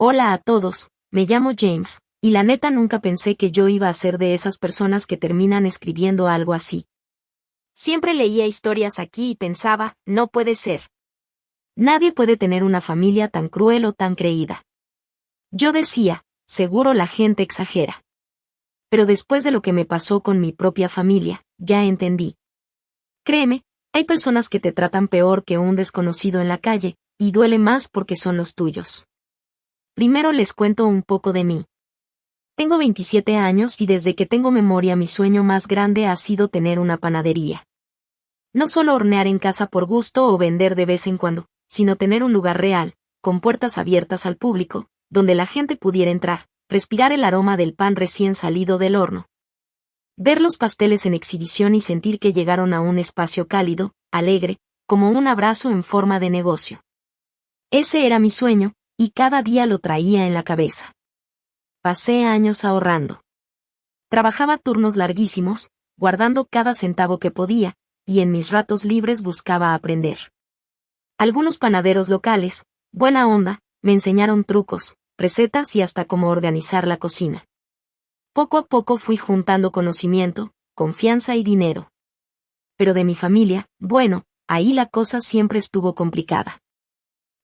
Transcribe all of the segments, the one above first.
Hola a todos, me llamo James, y la neta nunca pensé que yo iba a ser de esas personas que terminan escribiendo algo así. Siempre leía historias aquí y pensaba, no puede ser. Nadie puede tener una familia tan cruel o tan creída. Yo decía, seguro la gente exagera. Pero después de lo que me pasó con mi propia familia, ya entendí. Créeme, hay personas que te tratan peor que un desconocido en la calle, y duele más porque son los tuyos. Primero les cuento un poco de mí. Tengo 27 años y desde que tengo memoria mi sueño más grande ha sido tener una panadería. No solo hornear en casa por gusto o vender de vez en cuando, sino tener un lugar real, con puertas abiertas al público, donde la gente pudiera entrar, respirar el aroma del pan recién salido del horno. Ver los pasteles en exhibición y sentir que llegaron a un espacio cálido, alegre, como un abrazo en forma de negocio. Ese era mi sueño, y cada día lo traía en la cabeza. Pasé años ahorrando. Trabajaba turnos larguísimos, guardando cada centavo que podía, y en mis ratos libres buscaba aprender. Algunos panaderos locales, buena onda, me enseñaron trucos, recetas y hasta cómo organizar la cocina. Poco a poco fui juntando conocimiento, confianza y dinero. Pero de mi familia, bueno, ahí la cosa siempre estuvo complicada.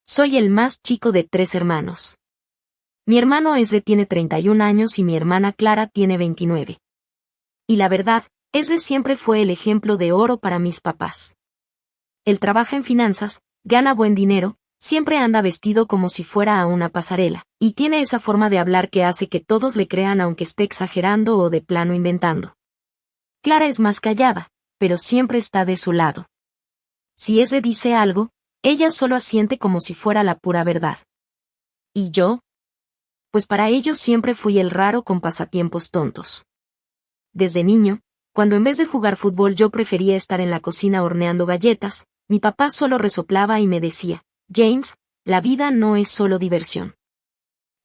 Soy el más chico de 3 hermanos. Mi hermano Esre tiene 31 años y mi hermana Clara tiene 29. Y la verdad, Esre siempre fue el ejemplo de oro para mis papás. Él trabaja en finanzas, gana buen dinero, siempre anda vestido como si fuera a una pasarela, y tiene esa forma de hablar que hace que todos le crean aunque esté exagerando o de plano inventando. Clara es más callada, pero siempre está de su lado. Si Esre dice algo, ella solo asiente como si fuera la pura verdad. ¿Y yo? Pues para ellos siempre fui el raro con pasatiempos tontos. Desde niño, cuando en vez de jugar fútbol yo prefería estar en la cocina horneando galletas, mi papá solo resoplaba y me decía, James, la vida no es solo diversión.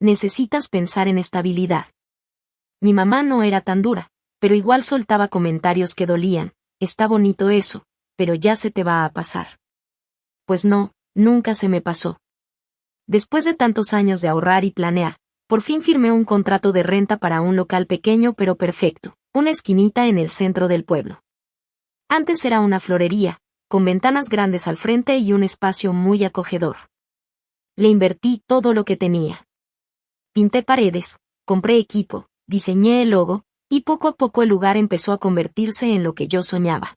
Necesitas pensar en estabilidad. Mi mamá no era tan dura, pero igual soltaba comentarios que dolían, está bonito eso, pero ya se te va a pasar. Pues no, nunca se me pasó. Después de tantos años de ahorrar y planear, por fin firmé un contrato de renta para un local pequeño pero perfecto, una esquinita en el centro del pueblo. Antes era una florería, con ventanas grandes al frente y un espacio muy acogedor. Le invertí todo lo que tenía. Pinté paredes, compré equipo, diseñé el logo, y poco a poco el lugar empezó a convertirse en lo que yo soñaba.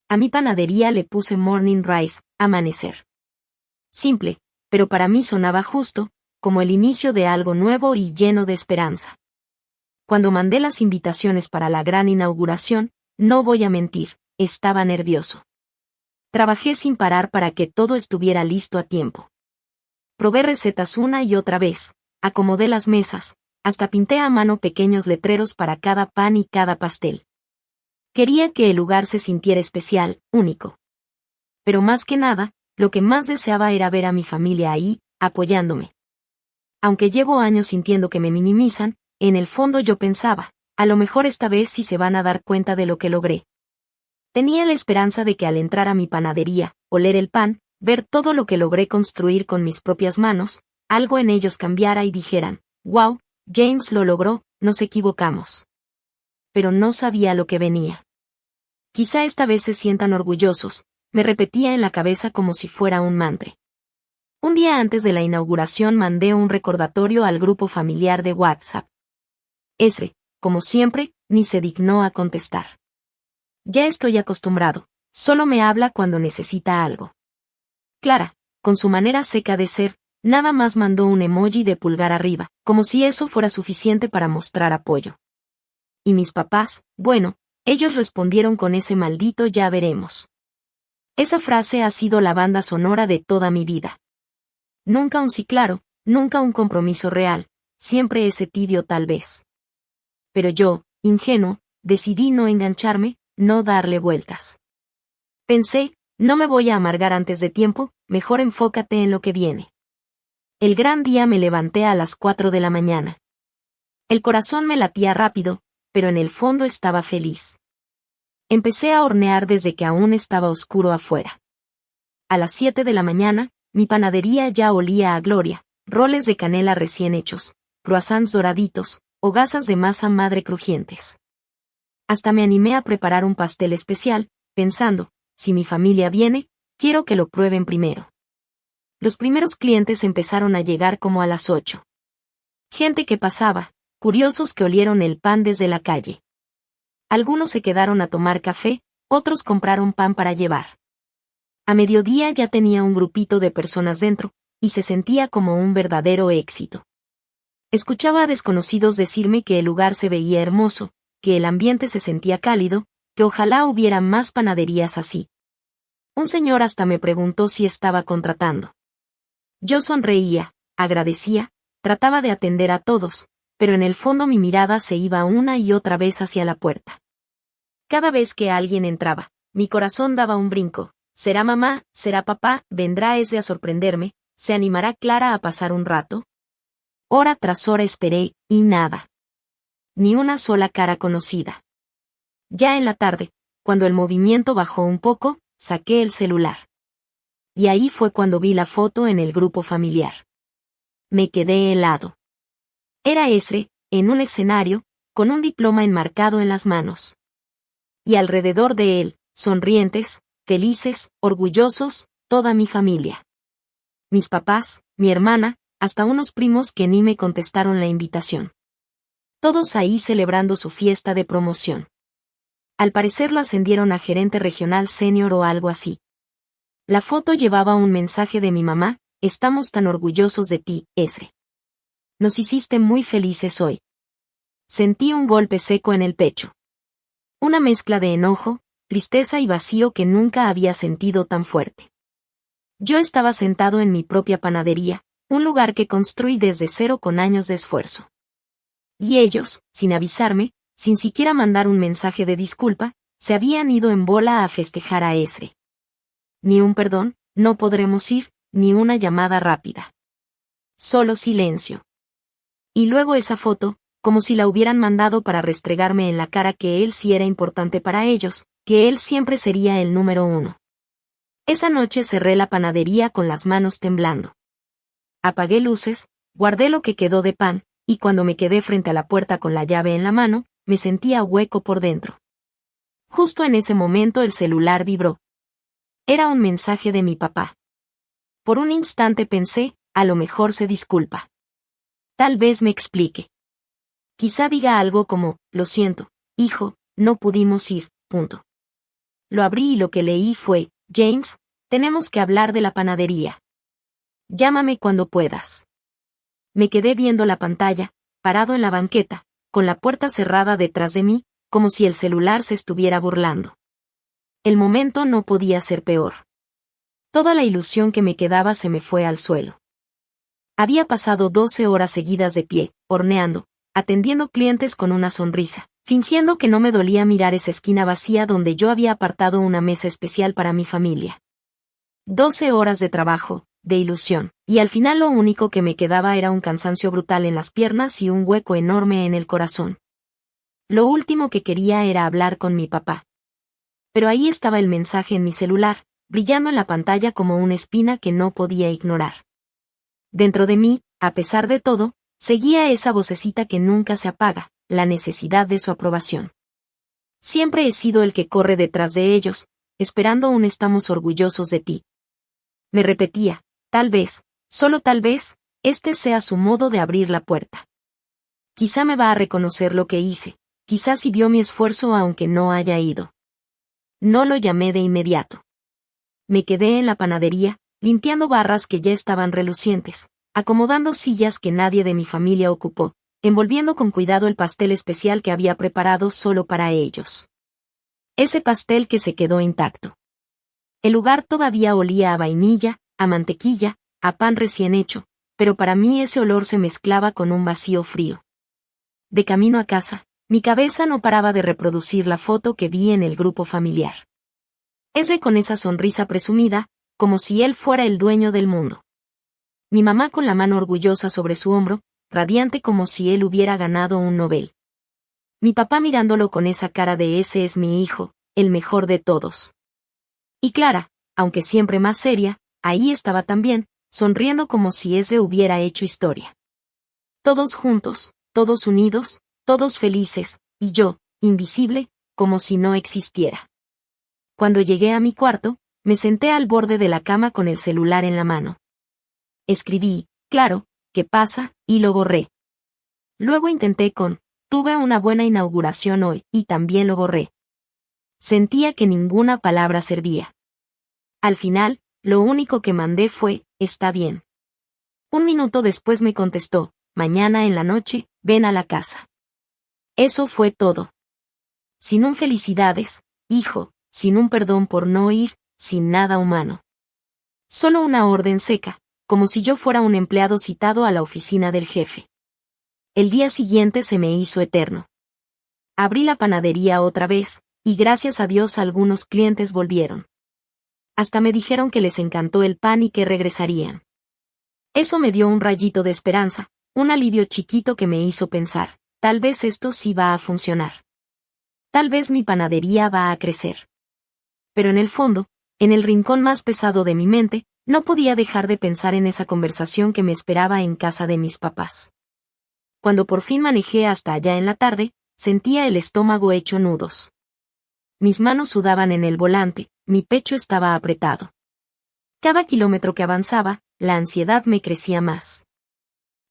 A mi panadería le puse Morning Rise, amanecer. Simple, pero para mí sonaba justo, como el inicio de algo nuevo y lleno de esperanza. Cuando mandé las invitaciones para la gran inauguración, no voy a mentir, estaba nervioso. Trabajé sin parar para que todo estuviera listo a tiempo. Probé recetas una y otra vez, acomodé las mesas, hasta pinté a mano pequeños letreros para cada pan y cada pastel. Quería que el lugar se sintiera especial, único. Pero más que nada, lo que más deseaba era ver a mi familia ahí, apoyándome. Aunque llevo años sintiendo que me minimizan, en el fondo yo pensaba, a lo mejor esta vez sí se van a dar cuenta de lo que logré. Tenía la esperanza de que al entrar a mi panadería, oler el pan, ver todo lo que logré construir con mis propias manos, algo en ellos cambiara y dijeran, wow, James lo logró, nos equivocamos. Pero no sabía lo que venía. Quizá esta vez se sientan orgullosos, me repetía en la cabeza como si fuera un mantra. Un día antes de la inauguración mandé un recordatorio al grupo familiar de WhatsApp. Esre, como siempre, ni se dignó a contestar. Ya estoy acostumbrado, solo me habla cuando necesita algo. Clara, con su manera seca de ser, nada más mandó un emoji de pulgar arriba, como si eso fuera suficiente para mostrar apoyo. Y mis papás, bueno, ellos respondieron con ese maldito ya veremos. Esa frase ha sido la banda sonora de toda mi vida. Nunca un sí claro, nunca un compromiso real, siempre ese tibio tal vez. Pero yo, ingenuo, decidí no engancharme, no darle vueltas. Pensé, no me voy a amargar antes de tiempo, mejor enfócate en lo que viene. El gran día me levanté a las 4 de la mañana. El corazón me latía rápido, pero en el fondo estaba feliz. Empecé a hornear desde que aún estaba oscuro afuera. A las 7 de la mañana, mi panadería ya olía a gloria, roles de canela recién hechos, croissants doraditos, o gasas de masa madre crujientes. Hasta me animé a preparar un pastel especial, pensando, si mi familia viene, quiero que lo prueben primero. Los primeros clientes empezaron a llegar como a las 8. Gente que pasaba, curiosos que olieron el pan desde la calle. Algunos se quedaron a tomar café, otros compraron pan para llevar. A mediodía ya tenía un grupito de personas dentro, y se sentía como un verdadero éxito. Escuchaba a desconocidos decirme que el lugar se veía hermoso, que el ambiente se sentía cálido, que ojalá hubiera más panaderías así. Un señor hasta me preguntó si estaba contratando. Yo sonreía, agradecía, trataba de atender a todos, pero en el fondo mi mirada se iba una y otra vez hacia la puerta. Cada vez que alguien entraba, mi corazón daba un brinco. ¿Será mamá? ¿Será papá? ¿Vendrá ese a sorprenderme? ¿Se animará Clara a pasar un rato? Hora tras hora esperé, y nada. Ni una sola cara conocida. Ya en la tarde, cuando el movimiento bajó un poco, saqué el celular. Y ahí fue cuando vi la foto en el grupo familiar. Me quedé helado. Era Esre, en un escenario, con un diploma enmarcado en las manos. Y alrededor de él, sonrientes, felices, orgullosos, toda mi familia. Mis papás, mi hermana, hasta unos primos que ni me contestaron la invitación. Todos ahí celebrando su fiesta de promoción. Al parecer lo ascendieron a gerente regional senior o algo así. La foto llevaba un mensaje de mi mamá: estamos tan orgullosos de ti, Esre. Nos hiciste muy felices hoy. Sentí un golpe seco en el pecho. Una mezcla de enojo, tristeza y vacío que nunca había sentido tan fuerte. Yo estaba sentado en mi propia panadería, un lugar que construí desde cero con años de esfuerzo. Y ellos, sin avisarme, sin siquiera mandar un mensaje de disculpa, se habían ido en bola a festejar a Esre. Ni un perdón, no podremos ir, ni una llamada rápida. Solo silencio. Y luego esa foto, como si la hubieran mandado para restregarme en la cara que él sí era importante para ellos, que él siempre sería el número 1. Esa noche cerré la panadería con las manos temblando. Apagué luces, guardé lo que quedó de pan, y cuando me quedé frente a la puerta con la llave en la mano, me sentía hueco por dentro. Justo en ese momento el celular vibró. Era un mensaje de mi papá. Por un instante pensé, a lo mejor se disculpa. Tal vez me explique. Quizá diga algo como, lo siento, hijo, no pudimos ir, punto. Lo abrí y lo que leí fue, James, tenemos que hablar de la panadería. Llámame cuando puedas. Me quedé viendo la pantalla, parado en la banqueta, con la puerta cerrada detrás de mí, como si el celular se estuviera burlando. El momento no podía ser peor. Toda la ilusión que me quedaba se me fue al suelo. Había pasado 12 horas seguidas de pie, horneando, atendiendo clientes con una sonrisa, fingiendo que no me dolía mirar esa esquina vacía donde yo había apartado una mesa especial para mi familia. 12 horas de trabajo, de ilusión, y al final lo único que me quedaba era un cansancio brutal en las piernas y un hueco enorme en el corazón. Lo último que quería era hablar con mi papá. Pero ahí estaba el mensaje en mi celular, brillando en la pantalla como una espina que no podía ignorar. Dentro de mí, a pesar de todo, seguía esa vocecita que nunca se apaga, la necesidad de su aprobación. Siempre he sido el que corre detrás de ellos, esperando un estamos orgullosos de ti. Me repetía, tal vez, solo tal vez, este sea su modo de abrir la puerta. Quizá me va a reconocer lo que hice, quizá si vio mi esfuerzo aunque no haya ido. No lo llamé de inmediato. Me quedé en la panadería, limpiando barras que ya estaban relucientes, acomodando sillas que nadie de mi familia ocupó, envolviendo con cuidado el pastel especial que había preparado solo para ellos. Ese pastel que se quedó intacto. El lugar todavía olía a vainilla, a mantequilla, a pan recién hecho, pero para mí ese olor se mezclaba con un vacío frío. De camino a casa, mi cabeza no paraba de reproducir la foto que vi en el grupo familiar. Ese con esa sonrisa presumida, como si él fuera el dueño del mundo. Mi mamá con la mano orgullosa sobre su hombro, radiante como si él hubiera ganado un Nobel. Mi papá mirándolo con esa cara de ese es mi hijo, el mejor de todos. Y Clara, aunque siempre más seria, ahí estaba también, sonriendo como si ese hubiera hecho historia. Todos juntos, todos unidos, todos felices, y yo, invisible, como si no existiera. Cuando llegué a mi cuarto, me senté al borde de la cama con el celular en la mano. Escribí, claro, ¿qué pasa?, y lo borré. Luego intenté con, tuve una buena inauguración hoy, y también lo borré. Sentía que ninguna palabra servía. Al final, lo único que mandé fue, está bien. Un minuto después me contestó, mañana en la noche, ven a la casa. Eso fue todo. Sin un felicidades, hijo, sin un perdón por no ir, sin nada humano. Solo una orden seca, como si yo fuera un empleado citado a la oficina del jefe. El día siguiente se me hizo eterno. Abrí la panadería otra vez, y gracias a Dios algunos clientes volvieron. Hasta me dijeron que les encantó el pan y que regresarían. Eso me dio un rayito de esperanza, un alivio chiquito que me hizo pensar, tal vez esto sí va a funcionar. Tal vez mi panadería va a crecer. Pero en el fondo, en el rincón más pesado de mi mente, no podía dejar de pensar en esa conversación que me esperaba en casa de mis papás. Cuando por fin manejé hasta allá en la tarde, sentía el estómago hecho nudos. Mis manos sudaban en el volante, mi pecho estaba apretado. Cada kilómetro que avanzaba, la ansiedad me crecía más.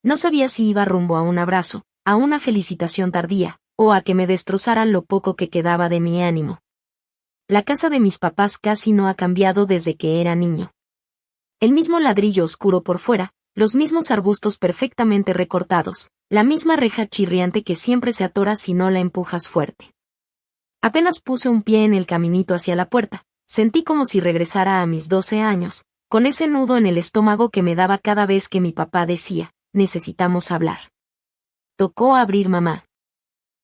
No sabía si iba rumbo a un abrazo, a una felicitación tardía, o a que me destrozaran lo poco que quedaba de mi ánimo. La casa de mis papás casi no ha cambiado desde que era niño. El mismo ladrillo oscuro por fuera, los mismos arbustos perfectamente recortados, la misma reja chirriante que siempre se atora si no la empujas fuerte. Apenas puse un pie en el caminito hacia la puerta, sentí como si regresara a mis 12 años, con ese nudo en el estómago que me daba cada vez que mi papá decía, necesitamos hablar. Tocó abrir mamá.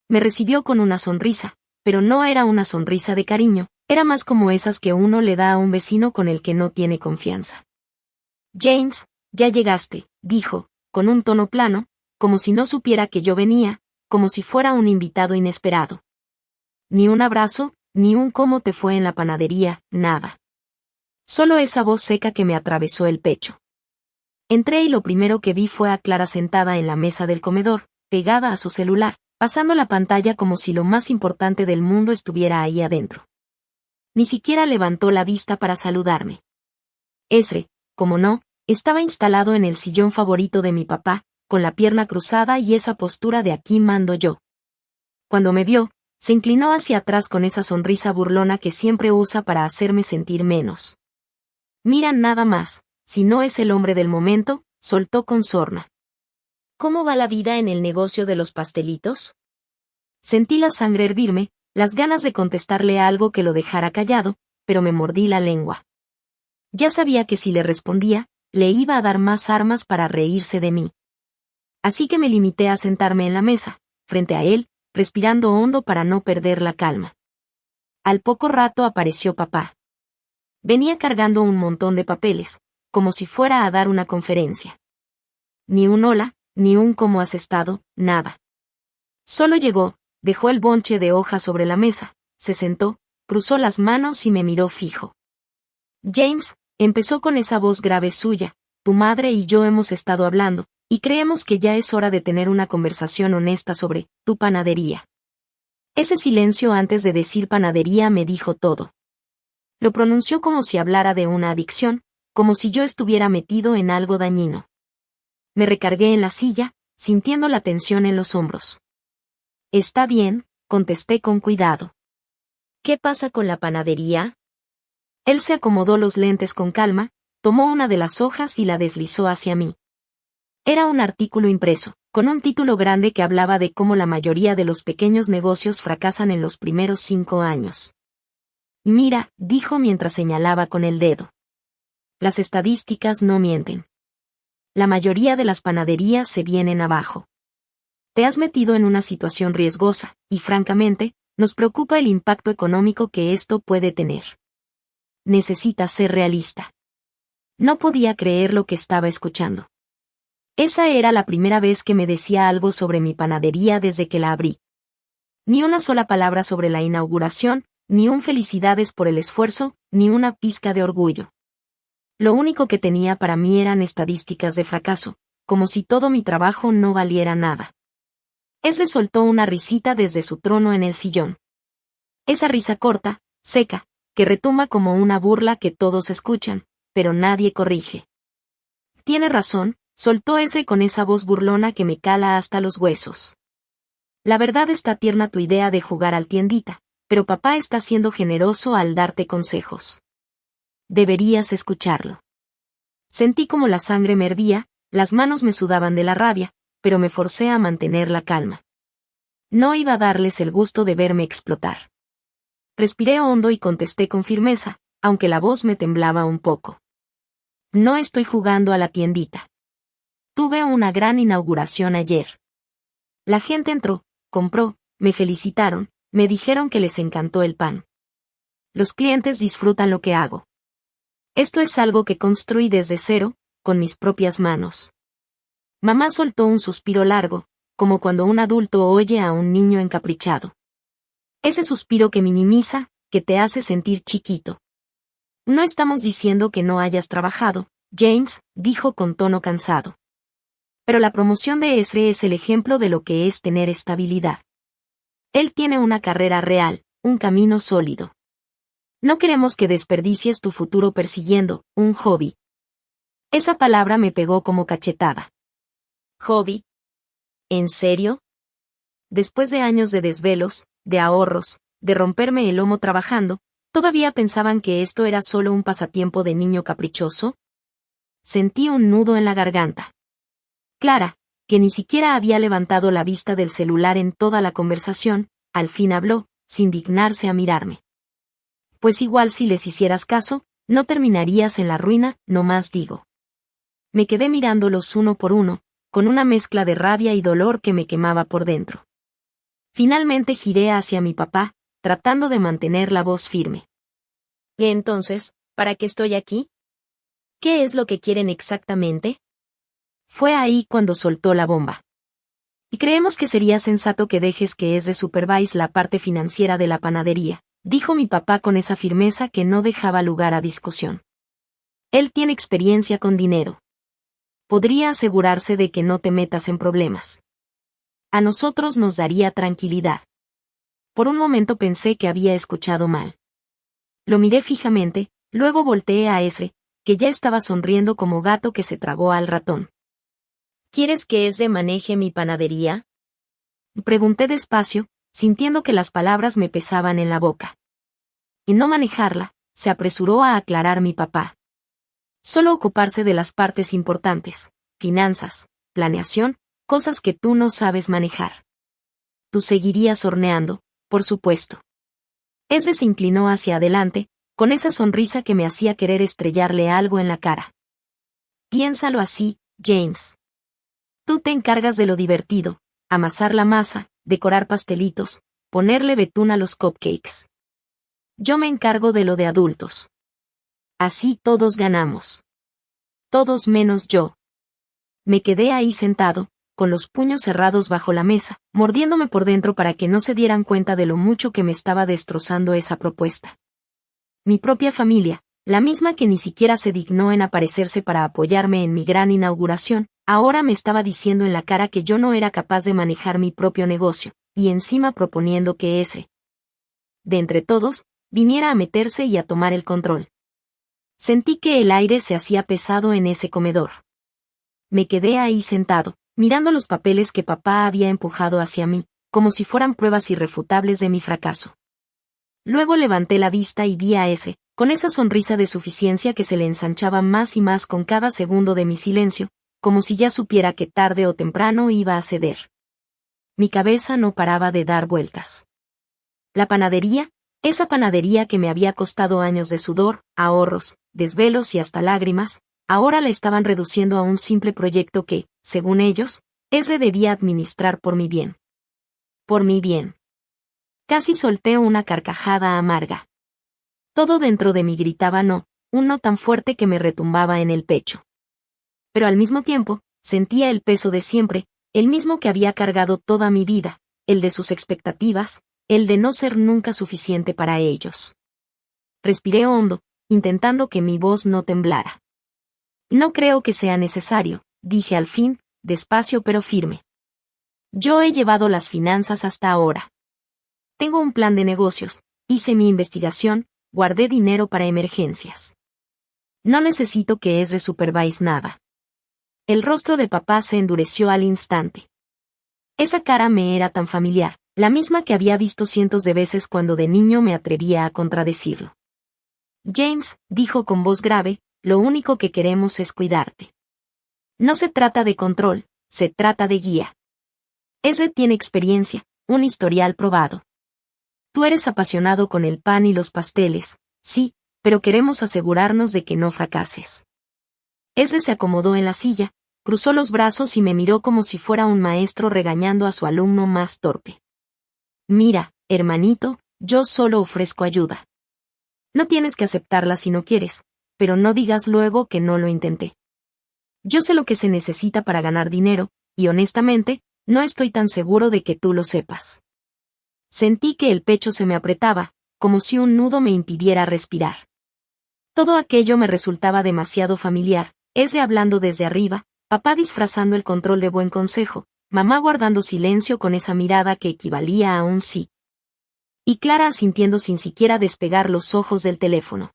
Me recibió con una sonrisa, pero no era una sonrisa de cariño, era más como esas que uno le da a un vecino con el que no tiene confianza. James, ya llegaste, dijo, con un tono plano, como si no supiera que yo venía, como si fuera un invitado inesperado. Ni un abrazo, ni un cómo te fue en la panadería, nada. Solo esa voz seca que me atravesó el pecho. Entré y lo primero que vi fue a Clara sentada en la mesa del comedor, pegada a su celular, pasando la pantalla como si lo más importante del mundo estuviera ahí adentro. Ni siquiera levantó la vista para saludarme. Ezra, como no, estaba instalado en el sillón favorito de mi papá, con la pierna cruzada y esa postura de aquí mando yo. Cuando me vio, se inclinó hacia atrás con esa sonrisa burlona que siempre usa para hacerme sentir menos. Mira nada más, si no es el hombre del momento, soltó con sorna. ¿Cómo va la vida en el negocio de los pastelitos? Sentí la sangre hervirme, las ganas de contestarle algo que lo dejara callado, pero me mordí la lengua. Ya sabía que si le respondía, le iba a dar más armas para reírse de mí. Así que me limité a sentarme en la mesa, frente a él, respirando hondo para no perder la calma. Al poco rato apareció papá. Venía cargando un montón de papeles, como si fuera a dar una conferencia. Ni un hola, ni un cómo has estado, nada. Solo llegó, dejó el bonche de hojas sobre la mesa, se sentó, cruzó las manos y me miró fijo. James, empezó con esa voz grave suya, tu madre y yo hemos estado hablando, y creemos que ya es hora de tener una conversación honesta sobre tu panadería. Ese silencio antes de decir panadería me dijo todo. Lo pronunció como si hablara de una adicción, como si yo estuviera metido en algo dañino. Me recargué en la silla, sintiendo la tensión en los hombros. Está bien, contesté con cuidado. ¿Qué pasa con la panadería? Él se acomodó los lentes con calma, tomó una de las hojas y la deslizó hacia mí. Era un artículo impreso, con un título grande que hablaba de cómo la mayoría de los pequeños negocios fracasan en los primeros 5 años. Mira, dijo mientras señalaba con el dedo. Las estadísticas no mienten. La mayoría de las panaderías se vienen abajo. Te has metido en una situación riesgosa, y francamente, nos preocupa el impacto económico que esto puede tener. Necesitas ser realista. No podía creer lo que estaba escuchando. Esa era la primera vez que me decía algo sobre mi panadería desde que la abrí. Ni una sola palabra sobre la inauguración, ni un felicidades por el esfuerzo, ni una pizca de orgullo. Lo único que tenía para mí eran estadísticas de fracaso, como si todo mi trabajo no valiera nada. Esre soltó una risita desde su trono en el sillón. Esa risa corta, seca, que retumba como una burla que todos escuchan, pero nadie corrige. Tiene razón, soltó Esre con esa voz burlona que me cala hasta los huesos. La verdad está tierna tu idea de jugar al tiendita, pero papá está siendo generoso al darte consejos. Deberías escucharlo. Sentí como la sangre me hervía, las manos me sudaban de la rabia, pero me forcé a mantener la calma. No iba a darles el gusto de verme explotar. Respiré hondo y contesté con firmeza, aunque la voz me temblaba un poco. No estoy jugando a la tiendita. Tuve una gran inauguración ayer. La gente entró, compró, me felicitaron, me dijeron que les encantó el pan. Los clientes disfrutan lo que hago. Esto es algo que construí desde cero, con mis propias manos. Mamá soltó un suspiro largo, como cuando un adulto oye a un niño encaprichado. Ese suspiro que minimiza, que te hace sentir chiquito. No estamos diciendo que no hayas trabajado, James, dijo con tono cansado. Pero la promoción de Esre es el ejemplo de lo que es tener estabilidad. Él tiene una carrera real, un camino sólido. No queremos que desperdicies tu futuro persiguiendo un hobby. Esa palabra me pegó como cachetada. ¿Hobby? ¿En serio? Después de años de desvelos, de ahorros, de romperme el lomo trabajando, ¿todavía pensaban que esto era solo un pasatiempo de niño caprichoso? Sentí un nudo en la garganta. Clara, que ni siquiera había levantado la vista del celular en toda la conversación, al fin habló, sin dignarse a mirarme. Pues igual si les hicieras caso, no terminarías en la ruina, nomás digo. Me quedé mirándolos uno por uno, con una mezcla de rabia y dolor que me quemaba por dentro. Finalmente giré hacia mi papá, tratando de mantener la voz firme. ¿Y entonces, para qué estoy aquí? ¿Qué es lo que quieren exactamente? Fue ahí cuando soltó la bomba. Y creemos que sería sensato que dejes que Esre supervise la parte financiera de la panadería, dijo mi papá con esa firmeza que no dejaba lugar a discusión. Él tiene experiencia con dinero. Podría asegurarse de que no te metas en problemas. A nosotros nos daría tranquilidad. Por un momento pensé que había escuchado mal. Lo miré fijamente, luego volteé a Esre, que ya estaba sonriendo como gato que se tragó al ratón. ¿Quieres que Esre maneje mi panadería? Pregunté despacio, sintiendo que las palabras me pesaban en la boca. Y no manejarla, se apresuró a aclarar mi papá. Solo ocuparse de las partes importantes, finanzas, planeación, cosas que tú no sabes manejar. Tú seguirías horneando, por supuesto. Esre se inclinó hacia adelante, con esa sonrisa que me hacía querer estrellarle algo en la cara. Piénsalo así, James. Tú te encargas de lo divertido, amasar la masa, decorar pastelitos, ponerle betún a los cupcakes. Yo me encargo de lo de adultos. Así todos ganamos. Todos menos yo. Me quedé ahí sentado, con los puños cerrados bajo la mesa, mordiéndome por dentro para que no se dieran cuenta de lo mucho que me estaba destrozando esa propuesta. Mi propia familia, la misma que ni siquiera se dignó en aparecerse para apoyarme en mi gran inauguración, ahora me estaba diciendo en la cara que yo no era capaz de manejar mi propio negocio, y encima proponiendo que ese, de entre todos, viniera a meterse y a tomar el control. Sentí que el aire se hacía pesado en ese comedor. Me quedé ahí sentado, mirando los papeles que papá había empujado hacia mí, como si fueran pruebas irrefutables de mi fracaso. Luego levanté la vista y vi a Esre, con esa sonrisa de suficiencia que se le ensanchaba más y más con cada segundo de mi silencio, como si ya supiera que tarde o temprano iba a ceder. Mi cabeza no paraba de dar vueltas. La panadería, esa panadería que me había costado años de sudor, ahorros, desvelos y hasta lágrimas, ahora la estaban reduciendo a un simple proyecto que, según ellos, Esre debía administrar por mi bien. Por mi bien. Casi solté una carcajada amarga. Todo dentro de mí gritaba no, un no tan fuerte que me retumbaba en el pecho. Pero al mismo tiempo, sentía el peso de siempre, el mismo que había cargado toda mi vida, el de sus expectativas, el de no ser nunca suficiente para ellos. Respiré hondo, intentando que mi voz no temblara. No creo que sea necesario, dije al fin, despacio pero firme. Yo he llevado las finanzas hasta ahora. Tengo un plan de negocios, hice mi investigación, guardé dinero para emergencias. No necesito que Ezra supervise nada. El rostro de papá se endureció al instante. Esa cara me era tan familiar, la misma que había visto cientos de veces cuando de niño me atrevía a contradecirlo. James, dijo con voz grave, lo único que queremos es cuidarte. No se trata de control, se trata de guía. Ezra tiene experiencia, un historial probado. Tú eres apasionado con el pan y los pasteles, sí, pero queremos asegurarnos de que no fracases. Ezra se acomodó en la silla, cruzó los brazos y me miró como si fuera un maestro regañando a su alumno más torpe. Mira, hermanito, yo solo ofrezco ayuda. No tienes que aceptarla si no quieres, pero no digas luego que no lo intenté. Yo sé lo que se necesita para ganar dinero, y honestamente, no estoy tan seguro de que tú lo sepas. Sentí que el pecho se me apretaba, como si un nudo me impidiera respirar. Todo aquello me resultaba demasiado familiar, Ezra hablando desde arriba, papá disfrazando el control de buen consejo, mamá guardando silencio con esa mirada que equivalía a un sí. Y Clara asintiendo sin siquiera despegar los ojos del teléfono.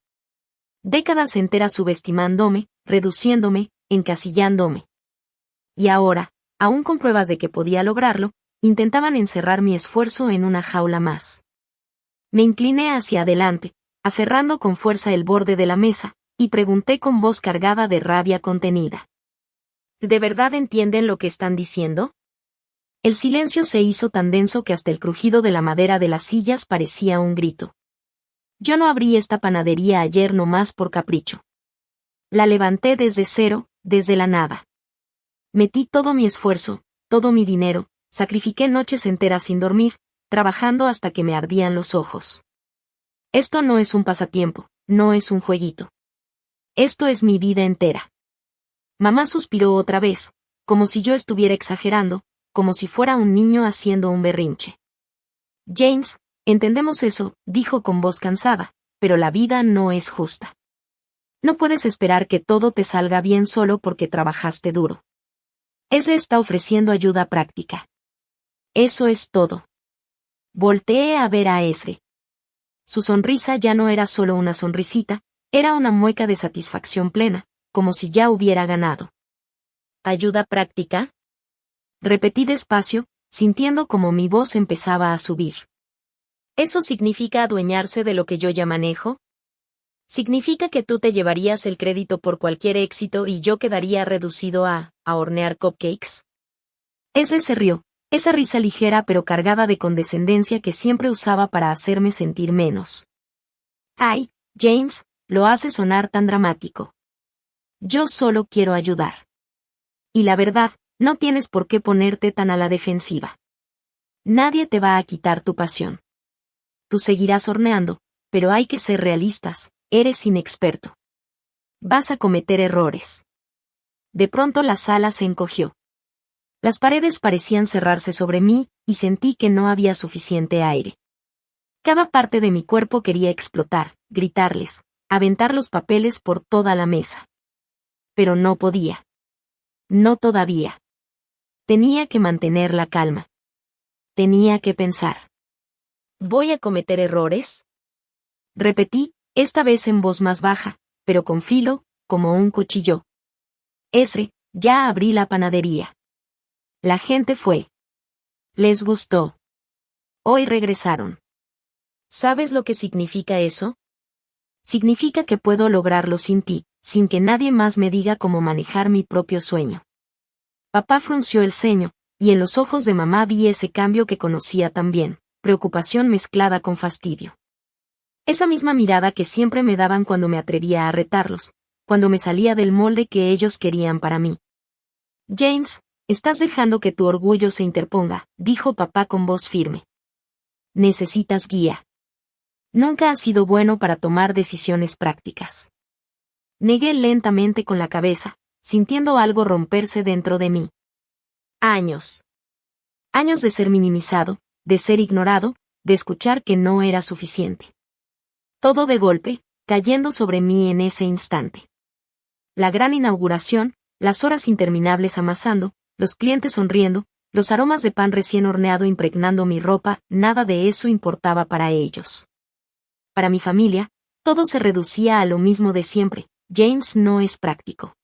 Décadas enteras subestimándome, reduciéndome, encasillándome. Y ahora, aún con pruebas de que podía lograrlo, intentaban encerrar mi esfuerzo en una jaula más. Me incliné hacia adelante, aferrando con fuerza el borde de la mesa, y pregunté con voz cargada de rabia contenida. ¿De verdad entienden lo que están diciendo? El silencio se hizo tan denso que hasta el crujido de la madera de las sillas parecía un grito. Yo no abrí esta panadería ayer nomás por capricho. La levanté desde cero, desde la nada. Metí todo mi esfuerzo, todo mi dinero, sacrifiqué noches enteras sin dormir, trabajando hasta que me ardían los ojos. Esto no es un pasatiempo, no es un jueguito. Esto es mi vida entera. Mamá suspiró otra vez, como si yo estuviera exagerando, como si fuera un niño haciendo un berrinche. James, entendemos eso, dijo con voz cansada, pero la vida no es justa. No puedes esperar que todo te salga bien solo porque trabajaste duro. Ezra está ofreciendo ayuda práctica. Eso es todo. Volteé a ver a Ezra. Su sonrisa ya no era solo una sonrisita, era una mueca de satisfacción plena, como si ya hubiera ganado. ¿Ayuda práctica? Repetí despacio, sintiendo como mi voz empezaba a subir. ¿Eso significa adueñarse de lo que yo ya manejo? ¿Significa que tú te llevarías el crédito por cualquier éxito y yo quedaría reducido a hornear cupcakes? Ese se rió, esa risa ligera pero cargada de condescendencia que siempre usaba para hacerme sentir menos. Ay, James, lo hace sonar tan dramático. Yo solo quiero ayudar. Y la verdad, no tienes por qué ponerte tan a la defensiva. Nadie te va a quitar tu pasión. Tú seguirás horneando, pero hay que ser realistas, eres inexperto. Vas a cometer errores. De pronto la sala se encogió. Las paredes parecían cerrarse sobre mí, y sentí que no había suficiente aire. Cada parte de mi cuerpo quería explotar, gritarles, aventar los papeles por toda la mesa. Pero no podía. No todavía. Tenía que mantener la calma. Tenía que pensar. ¿Voy a cometer errores? Repetí, esta vez en voz más baja, pero con filo, como un cuchillo. Ezra, ya abrí la panadería. La gente fue. Les gustó. Hoy regresaron. ¿Sabes lo que significa eso? Significa que puedo lograrlo sin ti, sin que nadie más me diga cómo manejar mi propio sueño. Papá frunció el ceño, y en los ojos de mamá vi ese cambio que conocía tan bien, preocupación mezclada con fastidio. Esa misma mirada que siempre me daban cuando me atrevía a retarlos, cuando me salía del molde que ellos querían para mí. James, estás dejando que tu orgullo se interponga, dijo papá con voz firme. Necesitas guía. Nunca has sido bueno para tomar decisiones prácticas. Negué lentamente con la cabeza, sintiendo algo romperse dentro de mí. Años. Años de ser minimizado, de ser ignorado, de escuchar que no era suficiente. Todo de golpe, cayendo sobre mí en ese instante. la gran inauguración, las horas interminables amasando, los clientes sonriendo, los aromas de pan recién horneado impregnando mi ropa, nada de eso importaba para ellos. Para mi familia, todo se reducía a lo mismo de siempre: James no es práctico.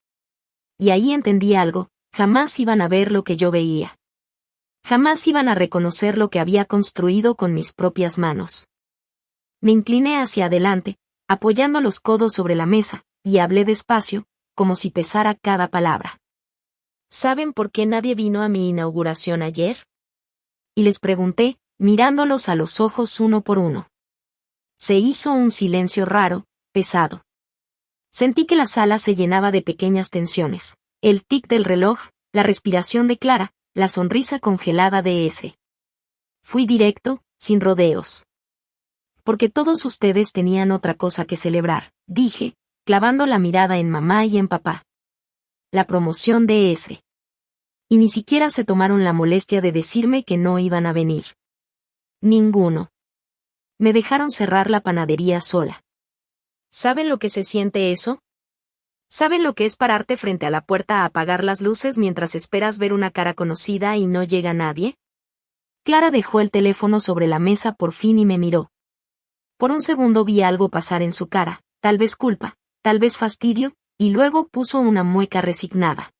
Y ahí entendí algo: jamás iban a ver lo que yo veía. Jamás iban a reconocer lo que había construido con mis propias manos. Me incliné hacia adelante, apoyando los codos sobre la mesa, y hablé despacio, como si pesara cada palabra. ¿Saben por qué nadie vino a mi inauguración ayer? Y les pregunté, mirándolos a los ojos uno por uno. Se hizo un silencio raro, pesado. Sentí que la sala se llenaba de pequeñas tensiones: el tic del reloj, la respiración de Clara, la sonrisa congelada de ese. Fui directo, sin rodeos. Porque todos ustedes tenían otra cosa que celebrar, dije, clavando la mirada en mamá y en papá. La promoción de ese. Y ni siquiera se tomaron la molestia de decirme que no iban a venir. Ninguno. Me dejaron cerrar la panadería sola. ¿Saben lo que se siente eso? ¿Saben lo que es pararte frente a la puerta a apagar las luces mientras esperas ver una cara conocida y no llega nadie? Clara dejó el teléfono sobre la mesa por fin y me miró. Por un segundo vi algo pasar en su cara, tal vez culpa, tal vez fastidio, y luego puso una mueca resignada.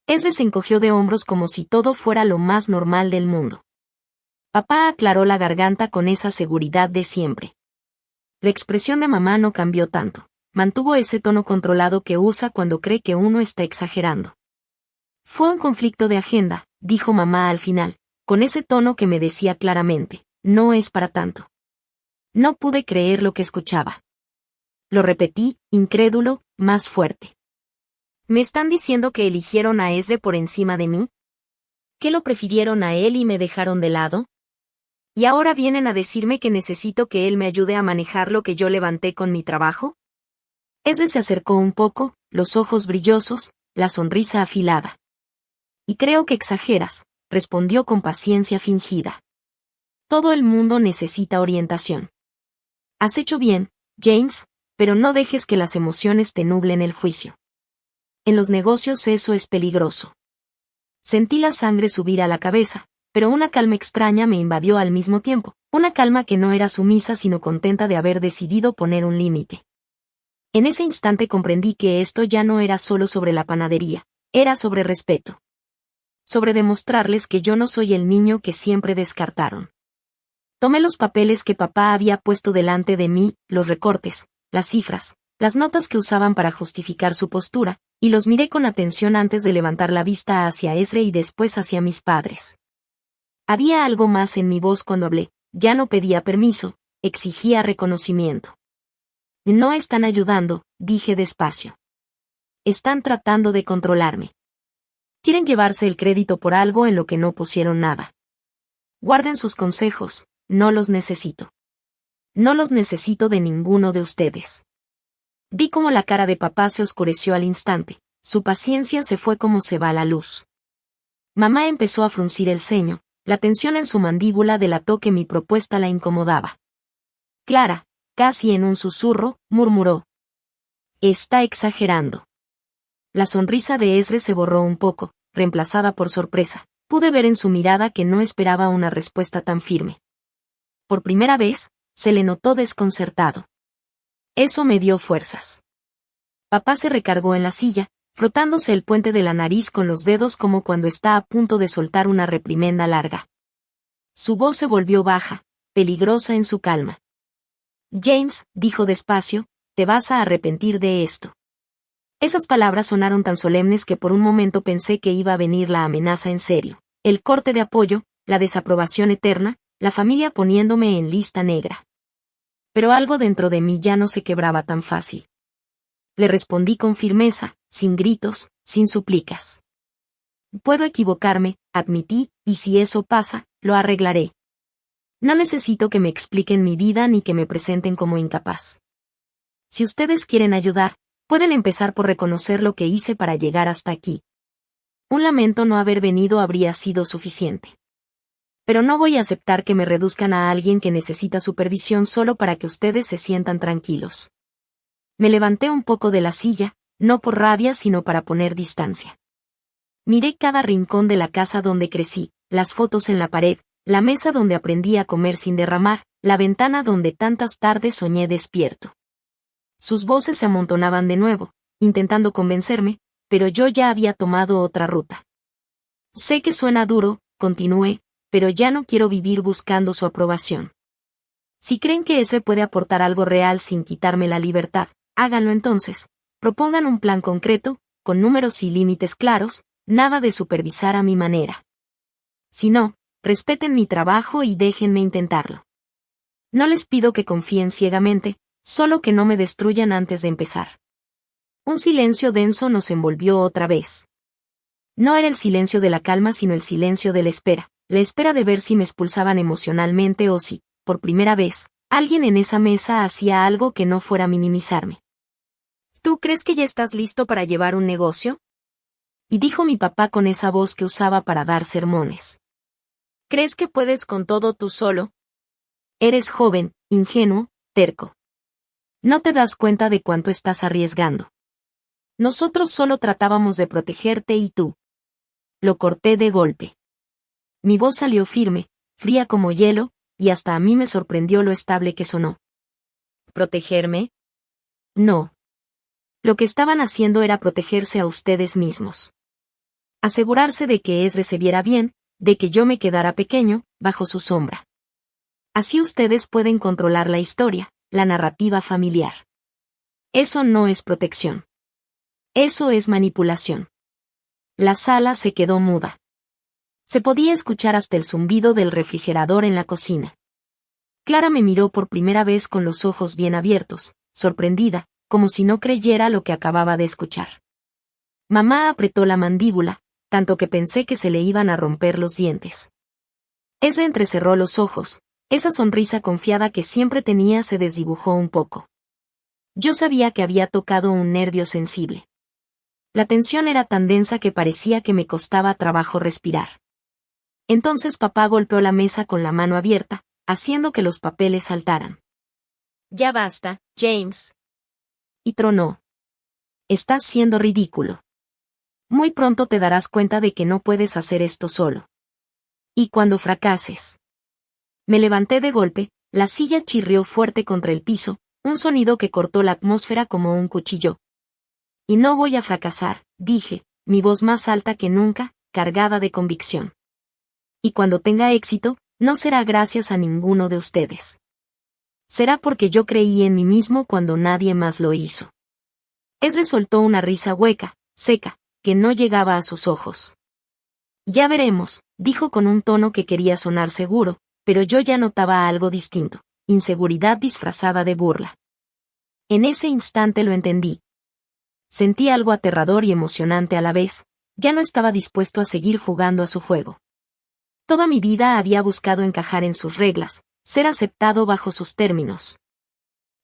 Se encogió de hombros como si todo fuera lo más normal del mundo. Papá aclaró la garganta con esa seguridad de siempre. La expresión de mamá no cambió tanto. Mantuvo ese tono controlado que usa cuando cree que uno está exagerando. Fue un conflicto de agenda, dijo mamá al final, con ese tono que me decía claramente: no es para tanto. No pude creer lo que escuchaba. Lo repetí, incrédulo, más fuerte. ¿Me están diciendo que eligieron a Ezra por encima de mí? ¿Que lo prefirieron a él y me dejaron de lado? ¿Y ahora vienen a decirme que necesito que él me ayude a manejar lo que yo levanté con mi trabajo? Ezra se acercó un poco, los ojos brillosos, la sonrisa afilada. Y creo que exageras, respondió con paciencia fingida. Todo el mundo necesita orientación. Has hecho bien, James, pero no dejes que las emociones te nublen el juicio. En los negocios eso es peligroso. Sentí la sangre subir a la cabeza, pero una calma extraña me invadió al mismo tiempo, una calma que no era sumisa sino contenta de haber decidido poner un límite. En ese instante comprendí que esto ya no era solo sobre la panadería, era sobre respeto. Sobre demostrarles que yo no soy el niño que siempre descartaron. Tomé los papeles que papá había puesto delante de mí, los recortes, las cifras, las notas que usaban para justificar su postura, y los miré con atención antes de levantar la vista hacia Ezra y después hacia mis padres. Había algo más en mi voz cuando hablé, ya no pedía permiso, exigía reconocimiento. No están ayudando, dije despacio. Están tratando de controlarme. Quieren llevarse el crédito por algo en lo que no pusieron nada. Guarden sus consejos, no los necesito. No los necesito de ninguno de ustedes. Vi cómo la cara de papá se oscureció al instante, su paciencia se fue como se va la luz. Mamá empezó a fruncir el ceño, la tensión en su mandíbula delató que mi propuesta la incomodaba. Clara, casi en un susurro, murmuró: está exagerando. La sonrisa de Ezra se borró un poco, reemplazada por sorpresa. Pude ver en su mirada que no esperaba una respuesta tan firme. Por primera vez, se le notó desconcertado. Eso me dio fuerzas. Papá se recargó en la silla, frotándose el puente de la nariz con los dedos como cuando está a punto de soltar una reprimenda larga. Su voz se volvió baja, peligrosa en su calma. James, dijo despacio, te vas a arrepentir de esto. Esas palabras sonaron tan solemnes que por un momento pensé que iba a venir la amenaza en serio, el corte de apoyo, la desaprobación eterna, la familia poniéndome en lista negra. Pero algo dentro de mí ya no se quebraba tan fácil. Le respondí con firmeza, sin gritos, sin súplicas. Puedo equivocarme, admití, y si eso pasa, lo arreglaré. No necesito que me expliquen mi vida ni que me presenten como incapaz. Si ustedes quieren ayudar, pueden empezar por reconocer lo que hice para llegar hasta aquí. Un lamento no haber venido habría sido suficiente. Pero no voy a aceptar que me reduzcan a alguien que necesita supervisión solo para que ustedes se sientan tranquilos. Me levanté un poco de la silla, no por rabia sino para poner distancia. Miré cada rincón de la casa donde crecí, las fotos en la pared, la mesa donde aprendí a comer sin derramar, la ventana donde tantas tardes soñé despierto. Sus voces se amontonaban de nuevo, intentando convencerme, pero yo ya había tomado otra ruta. Sé que suena duro, continué, pero ya no quiero vivir buscando su aprobación. Si creen que ese puede aportar algo real sin quitarme la libertad, háganlo entonces. Propongan un plan concreto, con números y límites claros, nada de supervisar a mi manera. Si no, respeten mi trabajo y déjenme intentarlo. No les pido que confíen ciegamente, solo que no me destruyan antes de empezar. Un silencio denso nos envolvió otra vez. No era el silencio de la calma sino el silencio de la espera de ver si me expulsaban emocionalmente o si, por primera vez, alguien en esa mesa hacía algo que no fuera minimizarme. ¿Tú crees que ya estás listo para llevar un negocio? Y dijo mi papá con esa voz que usaba para dar sermones. ¿Crees que puedes con todo tú solo? Eres joven, ingenuo, terco. No te das cuenta de cuánto estás arriesgando. Nosotros solo tratábamos de protegerte y tú. Lo corté de golpe. Mi voz salió firme, fría como hielo, y hasta a mí me sorprendió lo estable que sonó. ¿Protegerme? No. Lo que estaban haciendo era protegerse a ustedes mismos. Asegurarse de que Esre se viera bien, de que yo me quedara pequeño, bajo su sombra. Así ustedes pueden controlar la historia, la narrativa familiar. Eso no es protección. Eso es manipulación. La sala se quedó muda. Se podía escuchar hasta el zumbido del refrigerador en la cocina. Clara me miró por primera vez con los ojos bien abiertos, sorprendida, como si no creyera lo que acababa de escuchar. Mamá apretó la mandíbula, tanto que pensé que se le iban a romper los dientes. Esre entrecerró los ojos, esa sonrisa confiada que siempre tenía se desdibujó un poco. Yo sabía que había tocado un nervio sensible. La tensión era tan densa que parecía que me costaba trabajo respirar. Entonces papá golpeó la mesa con la mano abierta, haciendo que los papeles saltaran. Ya basta, James. Y tronó. Estás siendo ridículo. Muy pronto te darás cuenta de que no puedes hacer esto solo. Y cuando fracases. Me levanté de golpe, la silla chirrió fuerte contra el piso, un sonido que cortó la atmósfera como un cuchillo. Y no voy a fracasar, dije, mi voz más alta que nunca, cargada de convicción. Y cuando tenga éxito, no será gracias a ninguno de ustedes. Será porque yo creí en mí mismo cuando nadie más lo hizo. Esre soltó una risa hueca, seca, que no llegaba a sus ojos. Ya veremos, dijo con un tono que quería sonar seguro, pero yo ya notaba algo distinto, inseguridad disfrazada de burla. En ese instante lo entendí. Sentí algo aterrador y emocionante a la vez, ya no estaba dispuesto a seguir jugando a su juego. Toda mi vida había buscado encajar en sus reglas, ser aceptado bajo sus términos.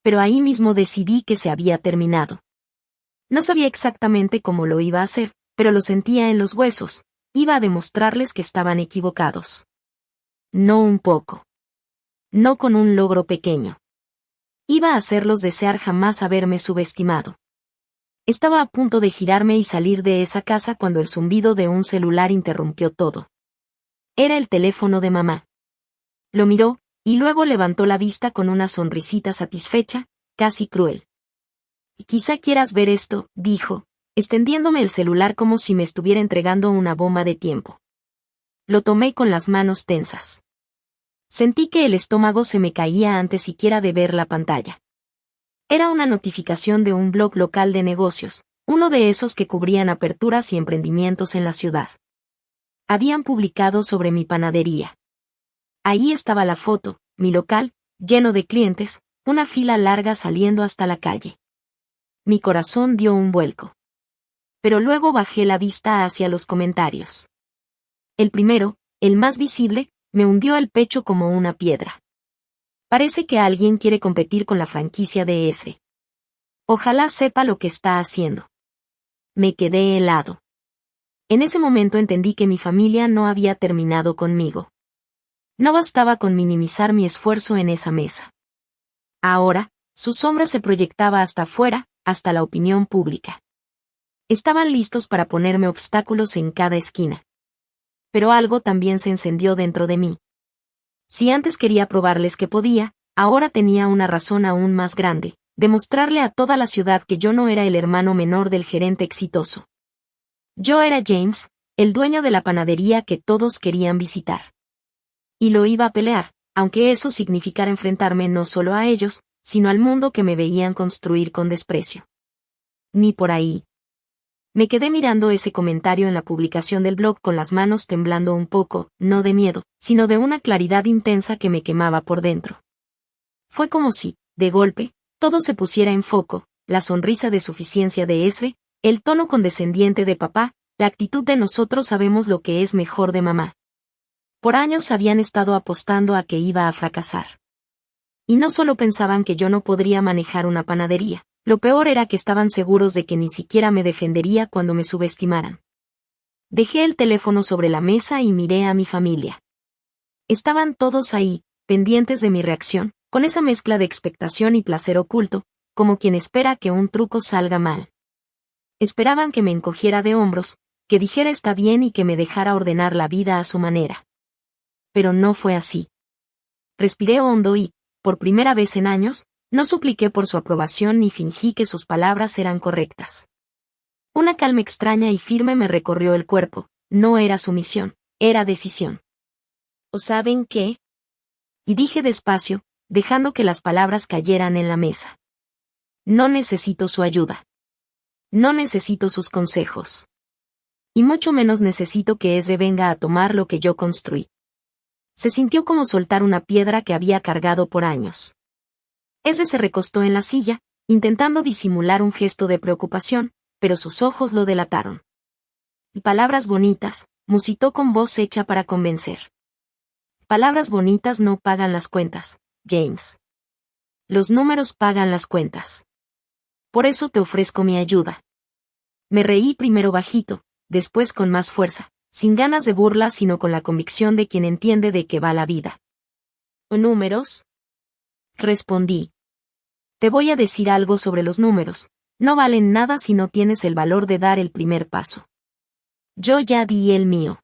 Pero ahí mismo decidí que se había terminado. No sabía exactamente cómo lo iba a hacer, pero lo sentía en los huesos, iba a demostrarles que estaban equivocados. No un poco. No con un logro pequeño. Iba a hacerlos desear jamás haberme subestimado. Estaba a punto de girarme y salir de esa casa cuando el zumbido de un celular interrumpió todo. Era el teléfono de mamá. Lo miró, y luego levantó la vista con una sonrisita satisfecha, casi cruel. Quizá quieras ver esto, dijo, extendiéndome el celular como si me estuviera entregando una bomba de tiempo. Lo tomé con las manos tensas. Sentí que el estómago se me caía antes siquiera de ver la pantalla. Era una notificación de un blog local de negocios, uno de esos que cubrían aperturas y emprendimientos en la ciudad. Habían publicado sobre mi panadería. Ahí estaba la foto, mi local, lleno de clientes, una fila larga saliendo hasta la calle. Mi corazón dio un vuelco. Pero luego bajé la vista hacia los comentarios. El primero, el más visible, me hundió el pecho como una piedra. Parece que alguien quiere competir con la franquicia de Esre. Ojalá sepa lo que está haciendo. Me quedé helado. En ese momento entendí que mi familia no había terminado conmigo. No bastaba con minimizar mi esfuerzo en esa mesa. Ahora, su sombra se proyectaba hasta afuera, hasta la opinión pública. Estaban listos para ponerme obstáculos en cada esquina. Pero algo también se encendió dentro de mí. Si antes quería probarles que podía, ahora tenía una razón aún más grande: demostrarle a toda la ciudad que yo no era el hermano menor del gerente exitoso. Yo era James, el dueño de la panadería que todos querían visitar. Y lo iba a pelear, aunque eso significara enfrentarme no solo a ellos, sino al mundo que me veían construir con desprecio. Ni por ahí. Me quedé mirando ese comentario en la publicación del blog con las manos temblando un poco, no de miedo, sino de una claridad intensa que me quemaba por dentro. Fue como si, de golpe, todo se pusiera en foco: la sonrisa de suficiencia de Ezra, el tono condescendiente de papá, la actitud de nosotros sabemos lo que es mejor de mamá. Por años habían estado apostando a que iba a fracasar. Y no solo pensaban que yo no podría manejar una panadería, lo peor era que estaban seguros de que ni siquiera me defendería cuando me subestimaran. Dejé el teléfono sobre la mesa y miré a mi familia. Estaban todos ahí, pendientes de mi reacción, con esa mezcla de expectación y placer oculto, como quien espera que un truco salga mal. Esperaban que me encogiera de hombros, que dijera está bien y que me dejara ordenar la vida a su manera. Pero no fue así. Respiré hondo y, por primera vez en años, no supliqué por su aprobación ni fingí que sus palabras eran correctas. Una calma extraña y firme me recorrió el cuerpo: no era sumisión, era decisión. ¿O saben qué? Y dije despacio, dejando que las palabras cayeran en la mesa. No necesito su ayuda. No necesito sus consejos. Y mucho menos necesito que Ezra venga a tomar lo que yo construí. Se sintió como soltar una piedra que había cargado por años. Ezra se recostó en la silla, intentando disimular un gesto de preocupación, pero sus ojos lo delataron. Y palabras bonitas, musitó con voz hecha para convencer. Palabras bonitas no pagan las cuentas, James. Los números pagan las cuentas. Por eso te ofrezco mi ayuda. Me reí primero bajito, después con más fuerza, sin ganas de burla sino con la convicción de quien entiende de qué va la vida. ¿Números? Respondí. Te voy a decir algo sobre los números: no valen nada si no tienes el valor de dar el primer paso. Yo ya di el mío.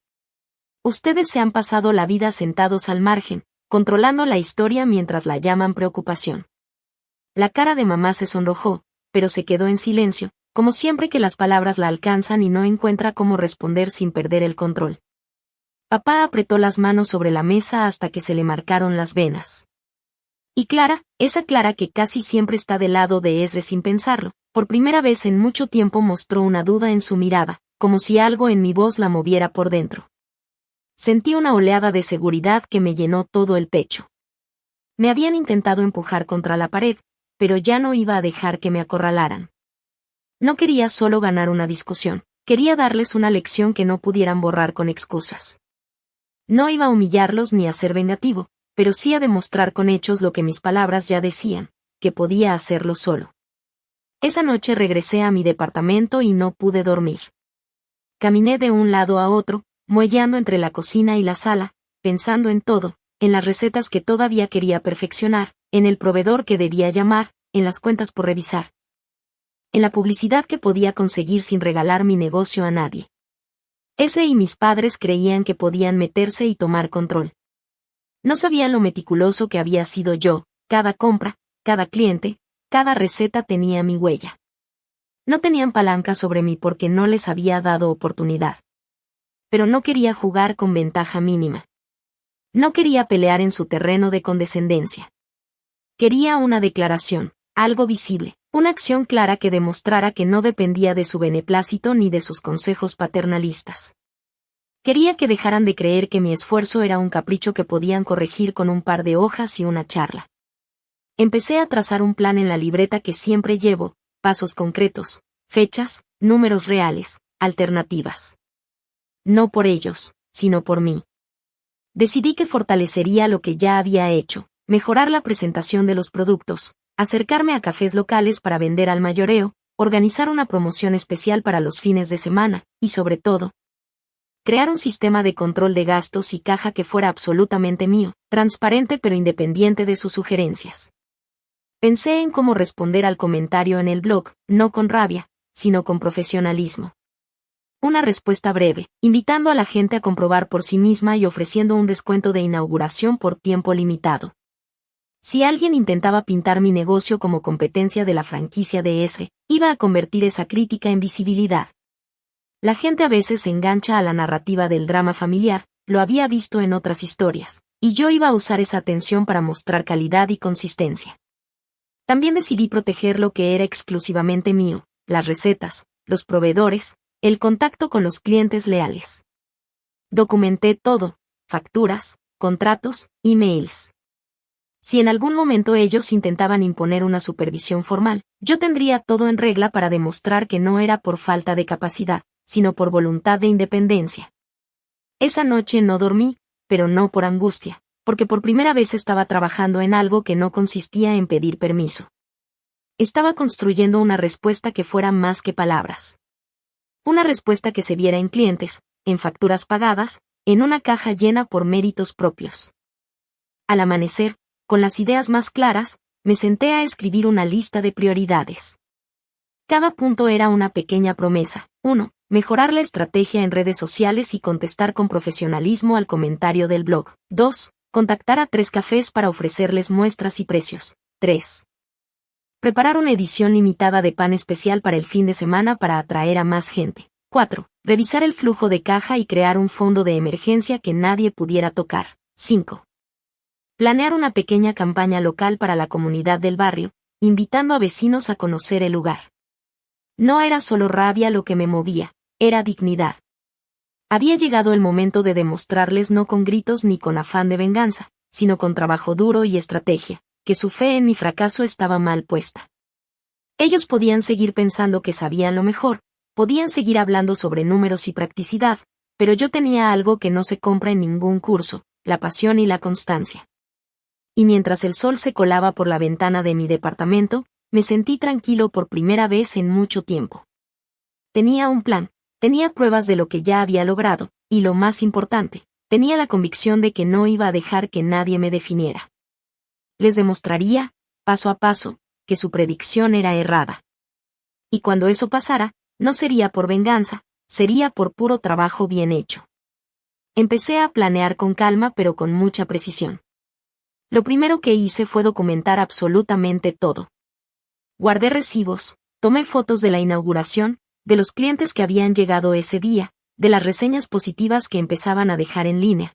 Ustedes se han pasado la vida sentados al margen, controlando la historia mientras la llaman preocupación. La cara de mamá se sonrojó, pero se quedó en silencio, como siempre que las palabras la alcanzan y no encuentra cómo responder sin perder el control. Papá apretó las manos sobre la mesa hasta que se le marcaron las venas. Y Clara, esa Clara que casi siempre está del lado de Ezra sin pensarlo, por primera vez en mucho tiempo mostró una duda en su mirada, como si algo en mi voz la moviera por dentro. Sentí una oleada de seguridad que me llenó todo el pecho. Me habían intentado empujar contra la pared, pero ya no iba a dejar que me acorralaran. No quería solo ganar una discusión, quería darles una lección que no pudieran borrar con excusas. No iba a humillarlos ni a ser vengativo, pero sí a demostrar con hechos lo que mis palabras ya decían, que podía hacerlo solo. Esa noche regresé a mi departamento y no pude dormir. Caminé de un lado a otro, muelleando entre la cocina y la sala, pensando en todo, en las recetas que todavía quería perfeccionar, en el proveedor que debía llamar, en las cuentas por revisar, en la publicidad que podía conseguir sin regalar mi negocio a nadie. Ese y mis padres creían que podían meterse y tomar control. No sabían lo meticuloso que había sido yo: cada compra, cada cliente, cada receta tenía mi huella. No tenían palanca sobre mí porque no les había dado oportunidad. Pero no quería jugar con ventaja mínima. No quería pelear en su terreno de condescendencia. Quería una declaración, algo visible, una acción clara que demostrara que no dependía de su beneplácito ni de sus consejos paternalistas. Quería que dejaran de creer que mi esfuerzo era un capricho que podían corregir con un par de hojas y una charla. Empecé a trazar un plan en la libreta que siempre llevo: pasos concretos, fechas, números reales, alternativas. No por ellos, sino por mí. Decidí que fortalecería lo que ya había hecho: mejorar la presentación de los productos, acercarme a cafés locales para vender al mayoreo, organizar una promoción especial para los fines de semana, y sobre todo, crear un sistema de control de gastos y caja que fuera absolutamente mío, transparente pero independiente de sus sugerencias. Pensé en cómo responder al comentario en el blog, no con rabia, sino con profesionalismo. Una respuesta breve, invitando a la gente a comprobar por sí misma y ofreciendo un descuento de inauguración por tiempo limitado. Si alguien intentaba pintar mi negocio como competencia de la franquicia de ese, iba a convertir esa crítica en visibilidad. La gente a veces se engancha a la narrativa del drama familiar, lo había visto en otras historias, y yo iba a usar esa atención para mostrar calidad y consistencia. También decidí proteger lo que era exclusivamente mío, las recetas, los proveedores, el contacto con los clientes leales. Documenté todo, facturas, contratos, emails. Si en algún momento ellos intentaban imponer una supervisión formal, yo tendría todo en regla para demostrar que no era por falta de capacidad, sino por voluntad de independencia. Esa noche no dormí, pero no por angustia, porque por primera vez estaba trabajando en algo que no consistía en pedir permiso. Estaba construyendo una respuesta que fuera más que palabras. Una respuesta que se viera en clientes, en facturas pagadas, en una caja llena por méritos propios. Al amanecer, con las ideas más claras, me senté a escribir una lista de prioridades. Cada punto era una pequeña promesa. 1. Mejorar la estrategia en redes sociales y contestar con profesionalismo al comentario del blog. 2. Contactar a 3 cafés para ofrecerles muestras y precios. 3. Preparar una edición limitada de pan especial para el fin de semana para atraer a más gente. 4. Revisar el flujo de caja y crear un fondo de emergencia que nadie pudiera tocar. 5. Planear una pequeña campaña local para la comunidad del barrio, invitando a vecinos a conocer el lugar. No era solo rabia lo que me movía, era dignidad. Había llegado el momento de demostrarles no con gritos ni con afán de venganza, sino con trabajo duro y estrategia, que su fe en mi fracaso estaba mal puesta. Ellos podían seguir pensando que sabían lo mejor, podían seguir hablando sobre números y practicidad, pero yo tenía algo que no se compra en ningún curso, la pasión y la constancia. Y mientras el sol se colaba por la ventana de mi departamento, me sentí tranquilo por primera vez en mucho tiempo. Tenía un plan, tenía pruebas de lo que ya había logrado, y lo más importante, tenía la convicción de que no iba a dejar que nadie me definiera. Les demostraría, paso a paso, que su predicción era errada. Y cuando eso pasara, no sería por venganza, sería por puro trabajo bien hecho. Empecé a planear con calma pero con mucha precisión. Lo primero que hice fue documentar absolutamente todo. Guardé recibos, tomé fotos de la inauguración, de los clientes que habían llegado ese día, de las reseñas positivas que empezaban a dejar en línea.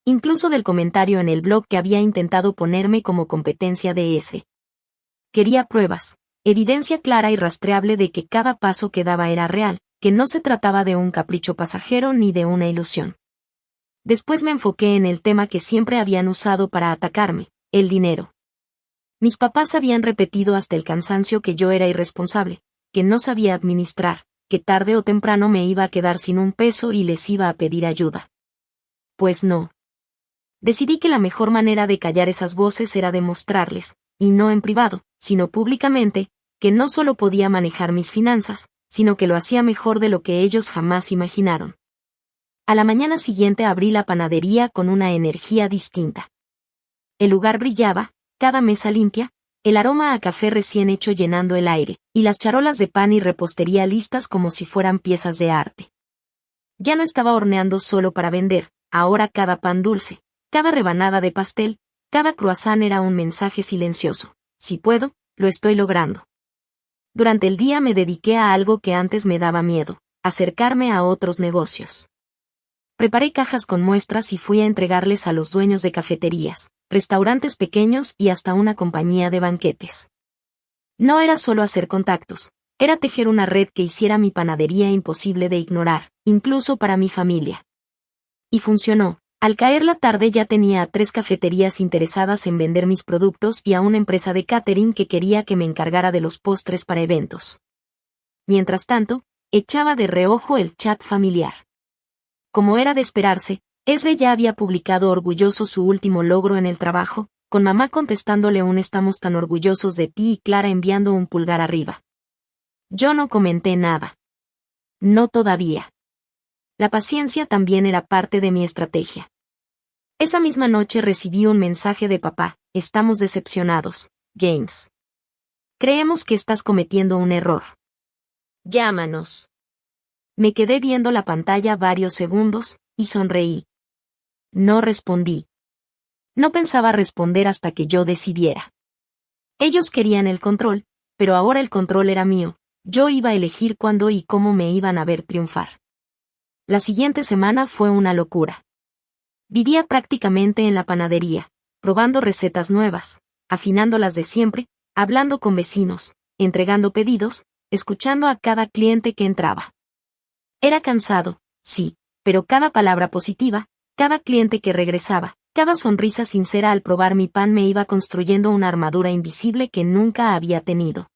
Incluso del comentario en el blog que había intentado ponerme como competencia de ese. Quería pruebas, evidencia clara y rastreable de que cada paso que daba era real, que no se trataba de un capricho pasajero ni de una ilusión. Después me enfoqué en el tema que siempre habían usado para atacarme, el dinero. Mis papás habían repetido hasta el cansancio que yo era irresponsable, que no sabía administrar, que tarde o temprano me iba a quedar sin un peso y les iba a pedir ayuda. Pues no. Decidí que la mejor manera de callar esas voces era demostrarles, y no en privado, sino públicamente, que no solo podía manejar mis finanzas, sino que lo hacía mejor de lo que ellos jamás imaginaron. A la mañana siguiente abrí la panadería con una energía distinta. El lugar brillaba, cada mesa limpia, el aroma a café recién hecho llenando el aire, y las charolas de pan y repostería listas como si fueran piezas de arte. Ya no estaba horneando solo para vender, ahora cada pan dulce, cada rebanada de pastel, cada croissant era un mensaje silencioso. Si puedo, lo estoy logrando. Durante el día me dediqué a algo que antes me daba miedo, acercarme a otros negocios. Preparé cajas con muestras y fui a entregarles a los dueños de cafeterías, restaurantes pequeños y hasta una compañía de banquetes. No era solo hacer contactos, era tejer una red que hiciera mi panadería imposible de ignorar, incluso para mi familia. Y funcionó. Al caer la tarde ya tenía a 3 cafeterías interesadas en vender mis productos y a una empresa de catering que quería que me encargara de los postres para eventos. Mientras tanto, echaba de reojo el chat familiar. Como era de esperarse, Esre ya había publicado orgulloso su último logro en el trabajo, con mamá contestándole un "estamos tan orgullosos de ti" y Clara enviando un pulgar arriba. Yo no comenté nada. No todavía. La paciencia también era parte de mi estrategia. Esa misma noche recibí un mensaje de papá: "Estamos decepcionados, James. Creemos que estás cometiendo un error. Llámanos. Me quedé viendo la pantalla varios segundos, y sonreí. No respondí. No pensaba responder hasta que yo decidiera. Ellos querían el control, pero ahora el control era mío. Yo iba a elegir cuándo y cómo me iban a ver triunfar. La siguiente semana fue una locura. Vivía prácticamente en la panadería, probando recetas nuevas, afinando las de siempre, hablando con vecinos, entregando pedidos, escuchando a cada cliente que entraba. Era cansado, sí, pero cada palabra positiva, cada cliente que regresaba, cada sonrisa sincera al probar mi pan me iba construyendo una armadura invisible que nunca había tenido.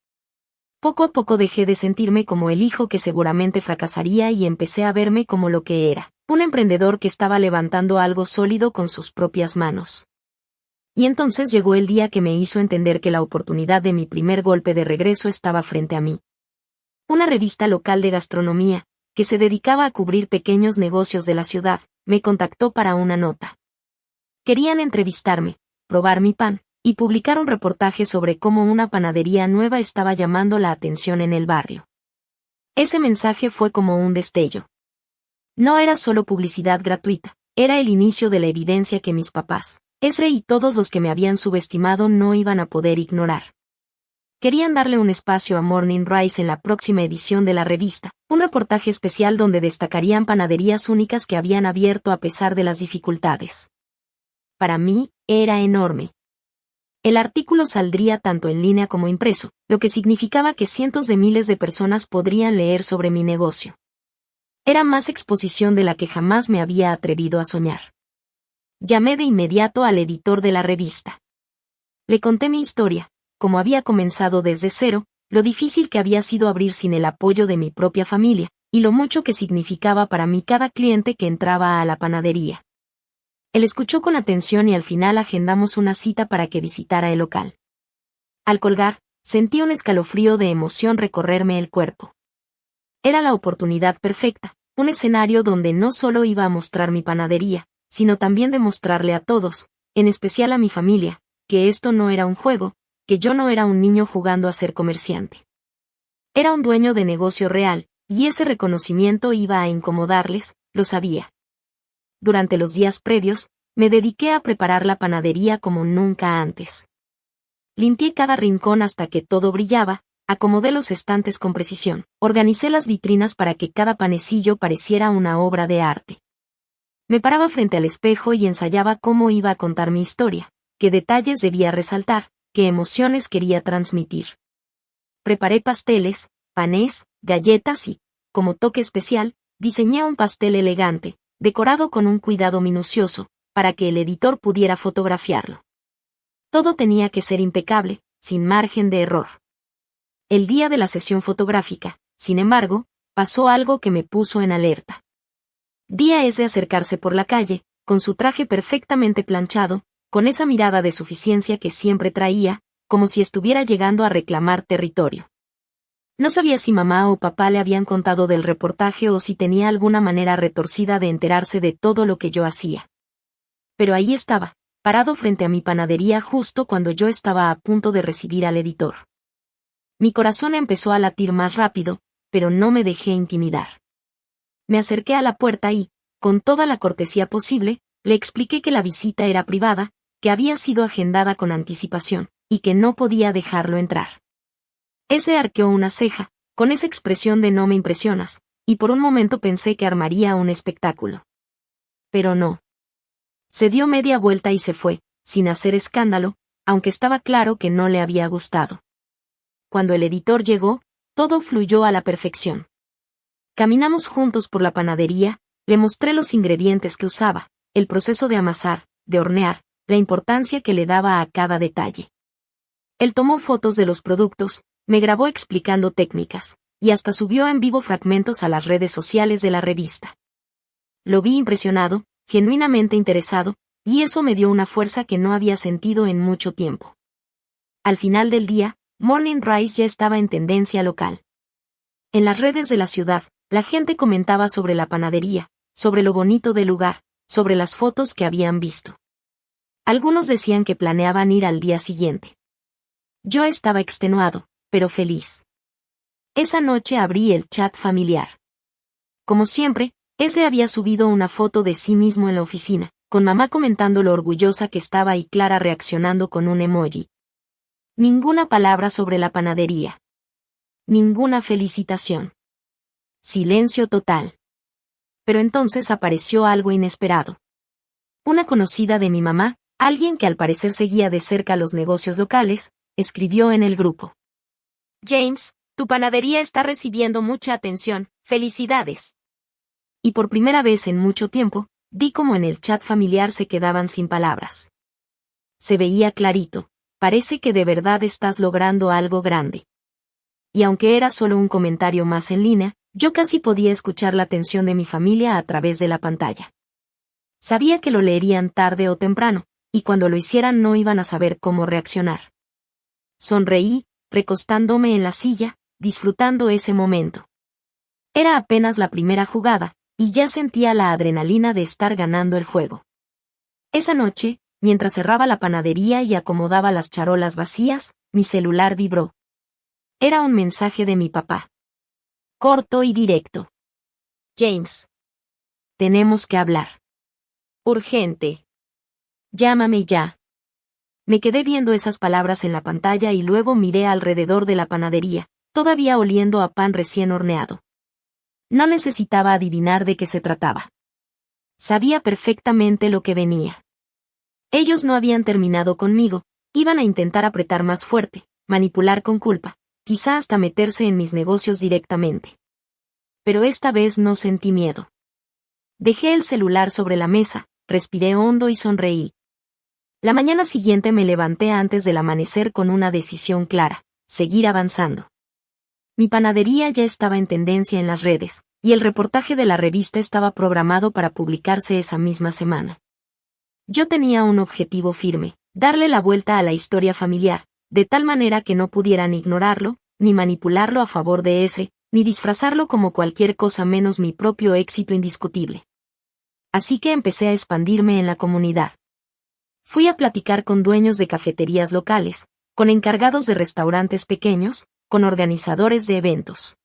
Poco a poco dejé de sentirme como el hijo que seguramente fracasaría y empecé a verme como lo que era, un emprendedor que estaba levantando algo sólido con sus propias manos. Y entonces llegó el día que me hizo entender que la oportunidad de mi primer golpe de regreso estaba frente a mí. Una revista local de gastronomía, que se dedicaba a cubrir pequeños negocios de la ciudad, me contactó para una nota. Querían entrevistarme, probar mi pan, y publicar un reportaje sobre cómo una panadería nueva estaba llamando la atención en el barrio. Ese mensaje fue como un destello. No era solo publicidad gratuita, era el inicio de la evidencia que mis papás, Ezra y todos los que me habían subestimado no iban a poder ignorar. Querían darle un espacio a Morning Rise en la próxima edición de la revista, un reportaje especial donde destacarían panaderías únicas que habían abierto a pesar de las dificultades. Para mí, era enorme. El artículo saldría tanto en línea como impreso, lo que significaba que cientos de miles de personas podrían leer sobre mi negocio. Era más exposición de la que jamás me había atrevido a soñar. Llamé de inmediato al editor de la revista. Le conté mi historia, como había comenzado desde cero, lo difícil que había sido abrir sin el apoyo de mi propia familia, y lo mucho que significaba para mí cada cliente que entraba a la panadería. Él escuchó con atención y al final agendamos una cita para que visitara el local. Al colgar, sentí un escalofrío de emoción recorrerme el cuerpo. Era la oportunidad perfecta, un escenario donde no solo iba a mostrar mi panadería, sino también demostrarle a todos, en especial a mi familia, que esto no era un juego, que yo no era un niño jugando a ser comerciante. Era un dueño de negocio real, y ese reconocimiento iba a incomodarles, lo sabía. Durante los días previos, me dediqué a preparar la panadería como nunca antes. Limpié cada rincón hasta que todo brillaba, acomodé los estantes con precisión, organicé las vitrinas para que cada panecillo pareciera una obra de arte. Me paraba frente al espejo y ensayaba cómo iba a contar mi historia, qué detalles debía resaltar, qué emociones quería transmitir. Preparé pasteles, panés, galletas y, como toque especial, diseñé un pastel elegante, decorado con un cuidado minucioso, para que el editor pudiera fotografiarlo. Todo tenía que ser impecable, sin margen de error. El día de la sesión fotográfica, sin embargo, pasó algo que me puso en alerta. Vi a ese acercarse por la calle, con su traje perfectamente planchado, con esa mirada de suficiencia que siempre traía, como si estuviera llegando a reclamar territorio. No sabía si mamá o papá le habían contado del reportaje o si tenía alguna manera retorcida de enterarse de todo lo que yo hacía. Pero ahí estaba, parado frente a mi panadería justo cuando yo estaba a punto de recibir al editor. Mi corazón empezó a latir más rápido, pero no me dejé intimidar. Me acerqué a la puerta y, con toda la cortesía posible, le expliqué que la visita era privada, que había sido agendada con anticipación, y que no podía dejarlo entrar. Ese arqueó una ceja, con esa expresión de no me impresionas, y por un momento pensé que armaría un espectáculo. Pero no. Se dio media vuelta y se fue, sin hacer escándalo, aunque estaba claro que no le había gustado. Cuando el editor llegó, todo fluyó a la perfección. Caminamos juntos por la panadería, le mostré los ingredientes que usaba, el proceso de amasar, de hornear, la importancia que le daba a cada detalle. Él tomó fotos de los productos, me grabó explicando técnicas, y hasta subió en vivo fragmentos a las redes sociales de la revista. Lo vi impresionado, genuinamente interesado, y eso me dio una fuerza que no había sentido en mucho tiempo. Al final del día, Morning Rise ya estaba en tendencia local. En las redes de la ciudad, la gente comentaba sobre la panadería, sobre lo bonito del lugar, sobre las fotos que habían visto. Algunos decían que planeaban ir al día siguiente. Yo estaba extenuado, pero feliz. Esa noche abrí el chat familiar. Como siempre, ese había subido una foto de sí mismo en la oficina, con mamá comentando lo orgullosa que estaba y Clara reaccionando con un emoji. Ninguna palabra sobre la panadería. Ninguna felicitación. Silencio total. Pero entonces apareció algo inesperado. Una conocida de mi mamá, alguien que al parecer seguía de cerca los negocios locales, escribió en el grupo. James, tu panadería está recibiendo mucha atención, felicidades. Y por primera vez en mucho tiempo, vi como en el chat familiar se quedaban sin palabras. Se veía clarito, parece que de verdad estás logrando algo grande. Y aunque era solo un comentario más en línea, yo casi podía escuchar la tensión de mi familia a través de la pantalla. Sabía que lo leerían tarde o temprano, y cuando lo hicieran no iban a saber cómo reaccionar. Sonreí, recostándome en la silla, disfrutando ese momento. Era apenas la primera jugada, y ya sentía la adrenalina de estar ganando el juego. Esa noche, mientras cerraba la panadería y acomodaba las charolas vacías, mi celular vibró. Era un mensaje de mi papá. Corto y directo. James. Tenemos que hablar. Urgente. Llámame ya. Me quedé viendo esas palabras en la pantalla y luego miré alrededor de la panadería, todavía oliendo a pan recién horneado. No necesitaba adivinar de qué se trataba. Sabía perfectamente lo que venía. Ellos no habían terminado conmigo, iban a intentar apretar más fuerte, manipular con culpa, quizá hasta meterse en mis negocios directamente. Pero esta vez no sentí miedo. Dejé el celular sobre la mesa, respiré hondo y sonreí. La mañana siguiente me levanté antes del amanecer con una decisión clara: seguir avanzando. Mi panadería ya estaba en tendencia en las redes, y el reportaje de la revista estaba programado para publicarse esa misma semana. Yo tenía un objetivo firme: darle la vuelta a la historia familiar, de tal manera que no pudieran ignorarlo, ni manipularlo a favor de ese, ni disfrazarlo como cualquier cosa menos mi propio éxito indiscutible. Así que empecé a expandirme en la comunidad. Fui a platicar con dueños de cafeterías locales, con encargados de restaurantes pequeños, con organizadores de eventos.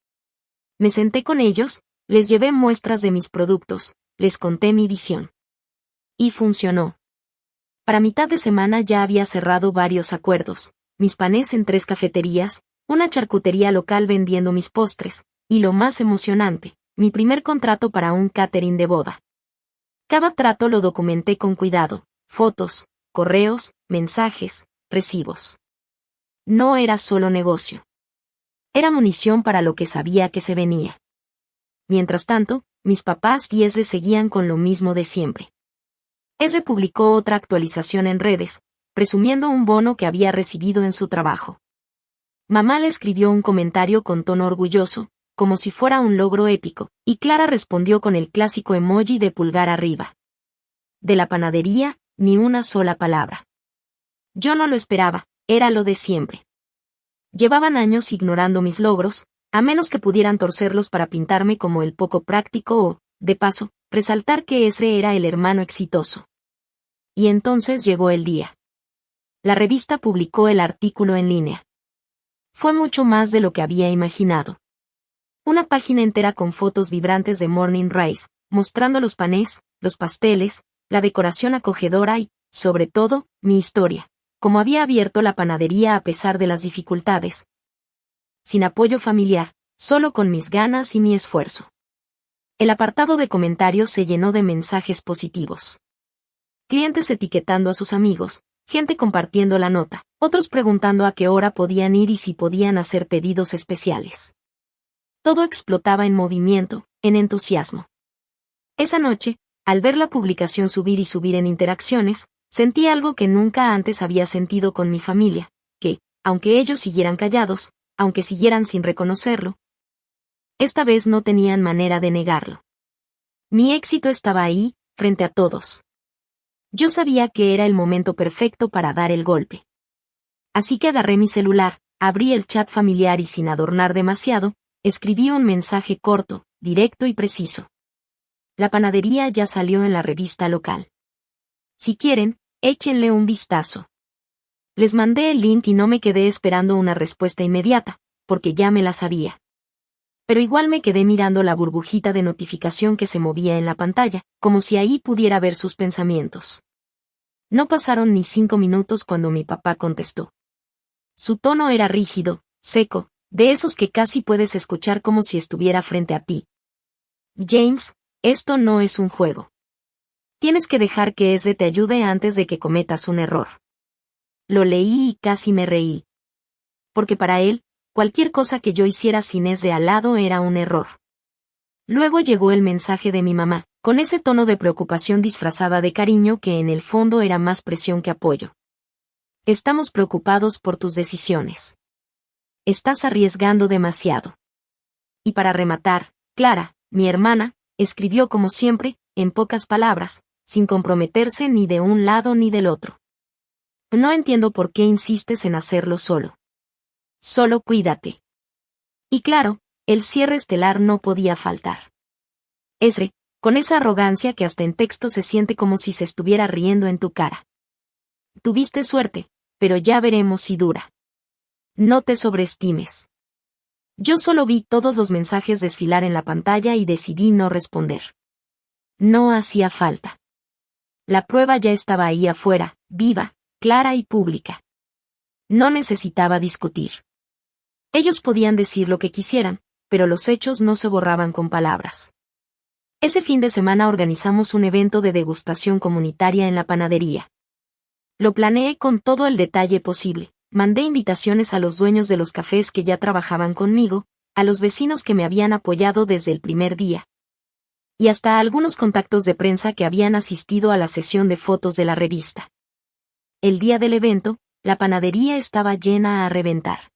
Me senté con ellos, les llevé muestras de mis productos, les conté mi visión. Y funcionó. Para mitad de semana ya había cerrado varios acuerdos: mis panes en 3 cafeterías, una charcutería local vendiendo mis postres, y lo más emocionante, mi primer contrato para un catering de boda. Cada trato lo documenté con cuidado: fotos, correos, mensajes, recibos. No era solo negocio. Era munición para lo que sabía que se venía. Mientras tanto, mis papás y Esre seguían con lo mismo de siempre. Esre publicó otra actualización en redes, presumiendo un bono que había recibido en su trabajo. Mamá le escribió un comentario con tono orgulloso, como si fuera un logro épico, y Clara respondió con el clásico emoji de pulgar arriba. De la panadería, ni una sola palabra. Yo no lo esperaba, era lo de siempre. Llevaban años ignorando mis logros, a menos que pudieran torcerlos para pintarme como el poco práctico o, de paso, resaltar que Esre era el hermano exitoso. Y entonces llegó el día. La revista publicó el artículo en línea. Fue mucho más de lo que había imaginado. Una página entera con fotos vibrantes de Morning Rise, mostrando los panés, los pasteles, la decoración acogedora y, sobre todo, mi historia: cómo había abierto la panadería a pesar de las dificultades. Sin apoyo familiar, solo con mis ganas y mi esfuerzo. El apartado de comentarios se llenó de mensajes positivos. Clientes etiquetando a sus amigos, gente compartiendo la nota, otros preguntando a qué hora podían ir y si podían hacer pedidos especiales. Todo explotaba en movimiento, en entusiasmo. Esa noche, al ver la publicación subir y subir en interacciones, sentí algo que nunca antes había sentido con mi familia, que, aunque ellos siguieran callados, aunque siguieran sin reconocerlo, esta vez no tenían manera de negarlo. Mi éxito estaba ahí, frente a todos. Yo sabía que era el momento perfecto para dar el golpe. Así que agarré mi celular, abrí el chat familiar y sin adornar demasiado, escribí un mensaje corto, directo y preciso. La panadería ya salió en la revista local. Si quieren, échenle un vistazo. Les mandé el link y no me quedé esperando una respuesta inmediata, porque ya me la sabía. Pero igual me quedé mirando la burbujita de notificación que se movía en la pantalla, como si ahí pudiera ver sus pensamientos. No pasaron ni 5 minutos cuando mi papá contestó. Su tono era rígido, seco, de esos que casi puedes escuchar como si estuviera frente a ti. James, esto no es un juego. Tienes que dejar que Ezra te ayude antes de que cometas un error. Lo leí y casi me reí. Porque para él, cualquier cosa que yo hiciera sin Ezra al lado era un error. Luego llegó el mensaje de mi mamá, con ese tono de preocupación disfrazada de cariño que en el fondo era más presión que apoyo. Estamos preocupados por tus decisiones. Estás arriesgando demasiado. Y para rematar, Clara, mi hermana, escribió como siempre, en pocas palabras, sin comprometerse ni de un lado ni del otro. No entiendo por qué insistes en hacerlo solo. Solo cuídate. Y claro, el cierre estelar no podía faltar. Ezra, con esa arrogancia que hasta en texto se siente como si se estuviera riendo en tu cara. Tuviste suerte, pero ya veremos si dura. No te sobreestimes. Yo solo vi todos los mensajes desfilar en la pantalla y decidí no responder. No hacía falta. La prueba ya estaba ahí afuera, viva, clara y pública. No necesitaba discutir. Ellos podían decir lo que quisieran, pero los hechos no se borraban con palabras. Ese fin de semana organizamos un evento de degustación comunitaria en la panadería. Lo planeé con todo el detalle posible. Mandé invitaciones a los dueños de los cafés que ya trabajaban conmigo, a los vecinos que me habían apoyado desde el primer día. Y hasta a algunos contactos de prensa que habían asistido a la sesión de fotos de la revista. El día del evento, la panadería estaba llena a reventar.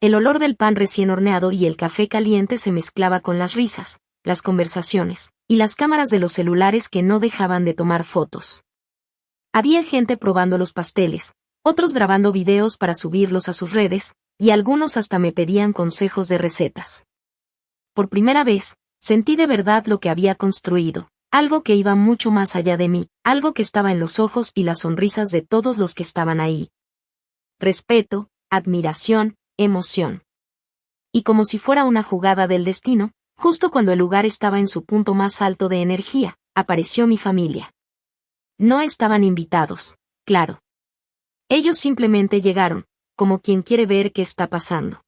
El olor del pan recién horneado y el café caliente se mezclaba con las risas, las conversaciones, y las cámaras de los celulares que no dejaban de tomar fotos. Había gente probando los pasteles, otros grabando videos para subirlos a sus redes, y algunos hasta me pedían consejos de recetas. Por primera vez, sentí de verdad lo que había construido, algo que iba mucho más allá de mí, algo que estaba en los ojos y las sonrisas de todos los que estaban ahí. Respeto, admiración, emoción. Y como si fuera una jugada del destino, justo cuando el lugar estaba en su punto más alto de energía, apareció mi familia. No estaban invitados, claro. Ellos simplemente llegaron, como quien quiere ver qué está pasando.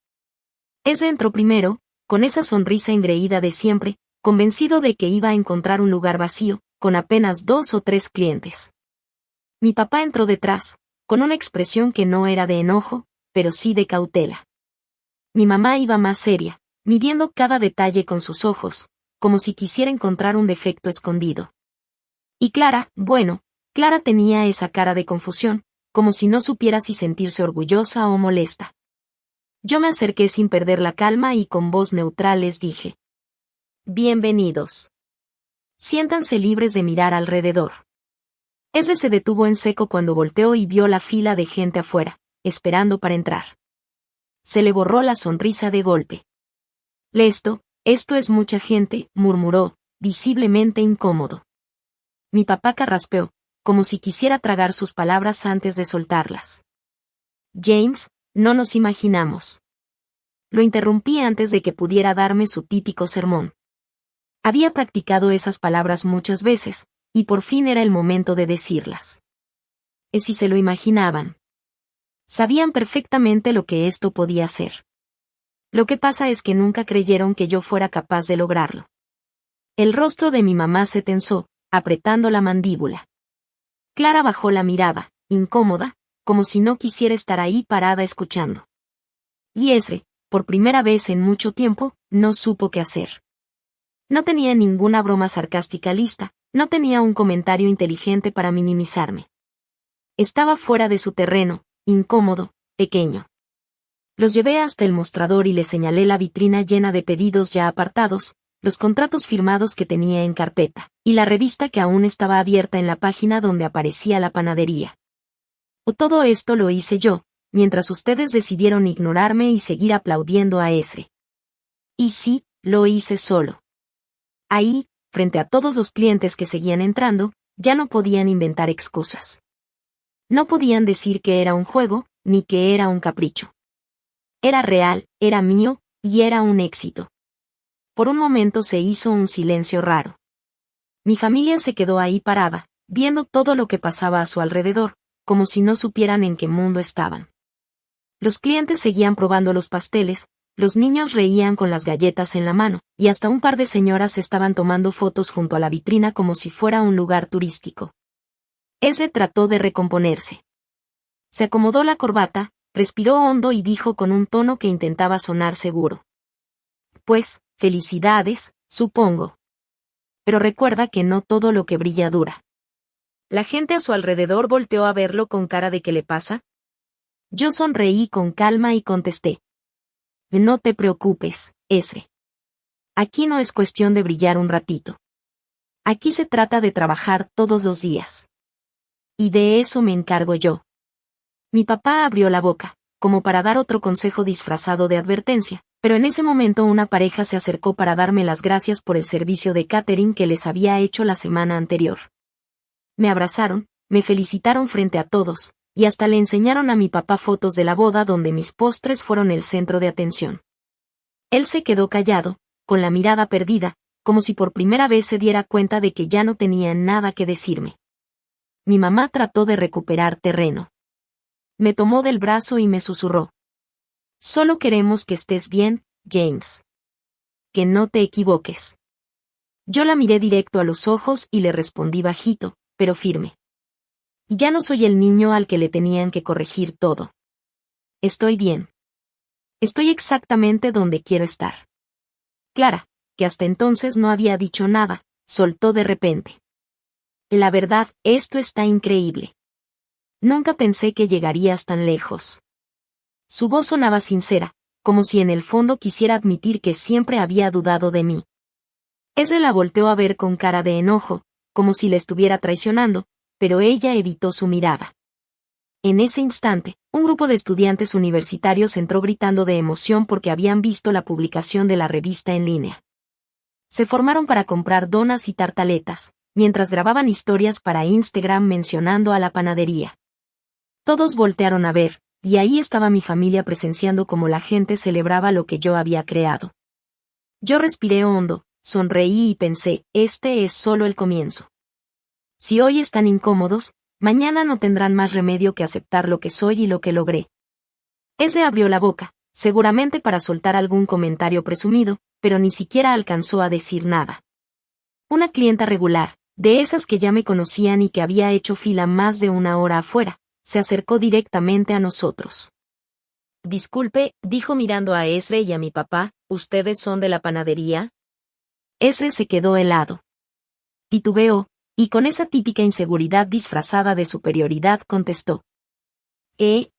Ezra entró primero, con esa sonrisa engreída de siempre, convencido de que iba a encontrar un lugar vacío, con apenas 2 o 3 clientes. Mi papá entró detrás, con una expresión que no era de enojo, pero sí de cautela. Mi mamá iba más seria, midiendo cada detalle con sus ojos, como si quisiera encontrar un defecto escondido. Y Clara, bueno, Clara tenía esa cara de confusión, como si no supiera si sentirse orgullosa o molesta. Yo me acerqué sin perder la calma y con voz neutral les dije: Bienvenidos. Siéntanse libres de mirar alrededor. Ese se detuvo en seco cuando volteó y vio la fila de gente afuera, esperando para entrar. Se le borró la sonrisa de golpe. Esto es mucha gente, murmuró, visiblemente incómodo. Mi papá carraspeó, como si quisiera tragar sus palabras antes de soltarlas. James, no nos imaginamos. Lo interrumpí antes de que pudiera darme su típico sermón. Había practicado esas palabras muchas veces, y por fin era el momento de decirlas. ¿Y si se lo imaginaban? Sabían perfectamente lo que esto podía ser. Lo que pasa es que nunca creyeron que yo fuera capaz de lograrlo. El rostro de mi mamá se tensó, apretando la mandíbula. Clara bajó la mirada, incómoda, como si no quisiera estar ahí parada escuchando. Y Ezra, por primera vez en mucho tiempo, no supo qué hacer. No tenía ninguna broma sarcástica lista, no tenía un comentario inteligente para minimizarme. Estaba fuera de su terreno, incómodo, pequeño. Los llevé hasta el mostrador y le señalé la vitrina llena de pedidos ya apartados, los contratos firmados que tenía en carpeta, y la revista que aún estaba abierta en la página donde aparecía la panadería. Todo esto lo hice yo, mientras ustedes decidieron ignorarme y seguir aplaudiendo a Ezra. Y sí, lo hice solo. Ahí, frente a todos los clientes que seguían entrando, ya no podían inventar excusas. No podían decir que era un juego, ni que era un capricho. Era real, era mío, y era un éxito. Por un momento se hizo un silencio raro. Mi familia se quedó ahí parada, viendo todo lo que pasaba a su alrededor, como si no supieran en qué mundo estaban. Los clientes seguían probando los pasteles, los niños reían con las galletas en la mano, y hasta un par de señoras estaban tomando fotos junto a la vitrina como si fuera un lugar turístico. Ese trató de recomponerse. Se acomodó la corbata, respiró hondo y dijo con un tono que intentaba sonar seguro. Pues, felicidades, supongo. Pero recuerda que no todo lo que brilla dura. La gente a su alrededor volteó a verlo con cara de ¿qué le pasa? Yo sonreí con calma y contesté. No te preocupes, Ezre. Aquí no es cuestión de brillar un ratito. Aquí se trata de trabajar todos los días. Y de eso me encargo yo. Mi papá abrió la boca, como para dar otro consejo disfrazado de advertencia, pero en ese momento una pareja se acercó para darme las gracias por el servicio de catering que les había hecho la semana anterior. Me abrazaron, me felicitaron frente a todos, y hasta le enseñaron a mi papá fotos de la boda donde mis postres fueron el centro de atención. Él se quedó callado, con la mirada perdida, como si por primera vez se diera cuenta de que ya no tenía nada que decirme. Mi mamá trató de recuperar terreno. Me tomó del brazo y me susurró. Solo queremos que estés bien, James. Que no te equivoques. Yo la miré directo a los ojos y le respondí bajito, pero firme. Y ya no soy el niño al que le tenían que corregir todo. Estoy bien. Estoy exactamente donde quiero estar. Clara, que hasta entonces no había dicho nada, soltó de repente. La verdad, esto está increíble. Nunca pensé que llegarías tan lejos. Su voz sonaba sincera, como si en el fondo quisiera admitir que siempre había dudado de mí. Ezre la volteó a ver con cara de enojo, como si le estuviera traicionando, pero ella evitó su mirada. En ese instante, un grupo de estudiantes universitarios entró gritando de emoción porque habían visto la publicación de la revista en línea. Se formaron para comprar donas y tartaletas, mientras grababan historias para Instagram mencionando a la panadería. Todos voltearon a ver, y ahí estaba mi familia presenciando cómo la gente celebraba lo que yo había creado. Yo respiré hondo, sonreí y pensé, este es solo el comienzo. Si hoy están incómodos, mañana no tendrán más remedio que aceptar lo que soy y lo que logré. Ezre abrió la boca, seguramente para soltar algún comentario presumido, pero ni siquiera alcanzó a decir nada. Una clienta regular, de esas que ya me conocían y que había hecho fila más de una hora afuera, se acercó directamente a nosotros. Disculpe, dijo mirando a Ezre y a mi papá, ¿ustedes son de la panadería? Ezre se quedó helado. Titubeó, y con esa típica inseguridad disfrazada de superioridad contestó.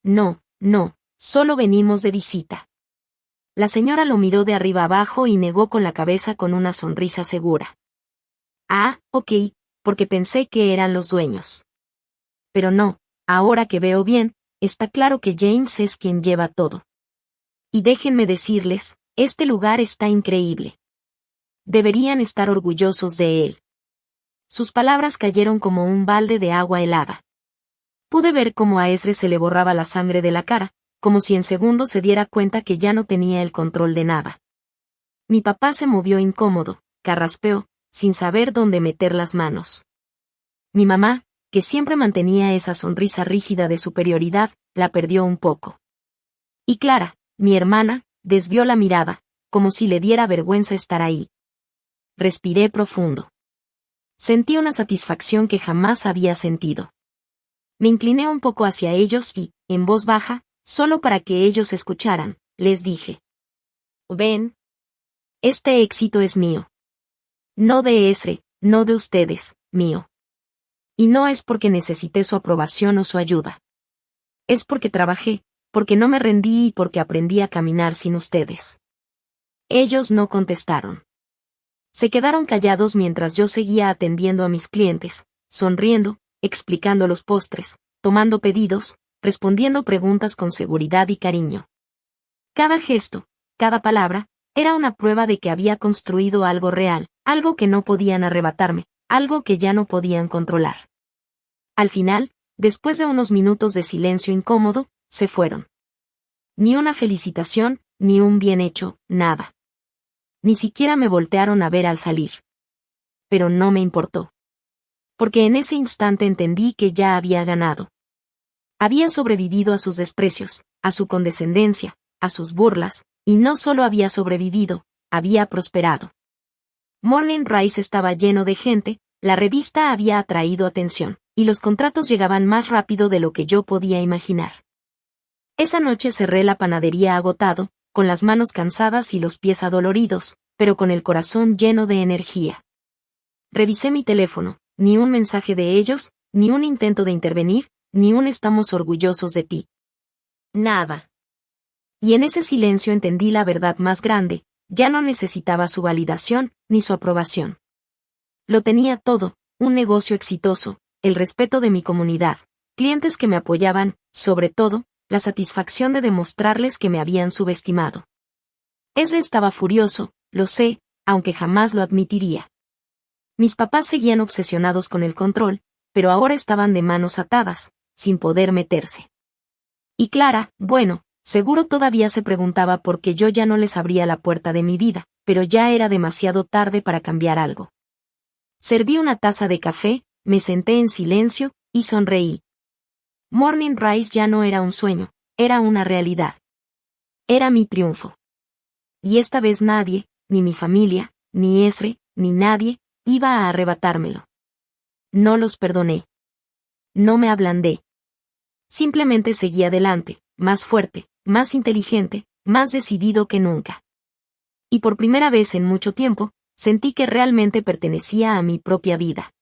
No, solo venimos de visita. La señora lo miró de arriba abajo y negó con la cabeza con una sonrisa segura. Ah, ok, porque pensé que eran los dueños. Pero no, ahora que veo bien, está claro que James es quien lleva todo. Y déjenme decirles, este lugar está increíble. Deberían estar orgullosos de él. Sus palabras cayeron como un balde de agua helada. Pude ver cómo a Ezre se le borraba la sangre de la cara, como si en segundos se diera cuenta que ya no tenía el control de nada. Mi papá se movió incómodo, carraspeó, sin saber dónde meter las manos. Mi mamá, que siempre mantenía esa sonrisa rígida de superioridad, la perdió un poco. Y Clara, mi hermana, desvió la mirada, como si le diera vergüenza estar ahí. Respiré profundo. Sentí una satisfacción que jamás había sentido. Me incliné un poco hacia ellos y, en voz baja, solo para que ellos escucharan, les dije. Ven. Este éxito es mío. No de Ezre, no de ustedes, mío. Y no es porque necesité su aprobación o su ayuda. Es porque trabajé, porque no me rendí y porque aprendí a caminar sin ustedes. Ellos no contestaron. Se quedaron callados mientras yo seguía atendiendo a mis clientes, sonriendo, explicando los postres, tomando pedidos, respondiendo preguntas con seguridad y cariño. Cada gesto, cada palabra, era una prueba de que había construido algo real, algo que no podían arrebatarme, algo que ya no podían controlar. Al final, después de unos minutos de silencio incómodo, se fueron. Ni una felicitación, ni un bien hecho, nada. ni siquiera me voltearon a ver al salir. Pero no me importó. Porque en ese instante entendí que ya había ganado. Había sobrevivido a sus desprecios, a su condescendencia, a sus burlas, y no solo había sobrevivido, había prosperado. Morning Rise estaba lleno de gente, la revista había atraído atención, y los contratos llegaban más rápido de lo que yo podía imaginar. Esa noche cerré la panadería agotado, con las manos cansadas y los pies adoloridos, pero con el corazón lleno de energía. Revisé mi teléfono, ni un mensaje de ellos, ni un intento de intervenir, ni un estamos orgullosos de ti. Nada. Y en ese silencio entendí la verdad más grande, ya no necesitaba su validación, ni su aprobación. Lo tenía todo, un negocio exitoso, el respeto de mi comunidad, clientes que me apoyaban, sobre todo, la satisfacción de demostrarles que me habían subestimado. Estaba furioso, lo sé, aunque jamás lo admitiría. Mis papás seguían obsesionados con el control, pero ahora estaban de manos atadas, sin poder meterse. Y Clara, bueno, seguro todavía se preguntaba por qué yo ya no les abría la puerta de mi vida, pero ya era demasiado tarde para cambiar algo. Serví una taza de café, me senté en silencio, y sonreí. Morning Rise ya no era un sueño, era una realidad. Era mi triunfo. Y esta vez nadie, ni mi familia, ni Esre, ni nadie, iba a arrebatármelo. No los perdoné. No me ablandé. Simplemente seguí adelante, más fuerte, más inteligente, más decidido que nunca. Y por primera vez en mucho tiempo, sentí que realmente pertenecía a mi propia vida.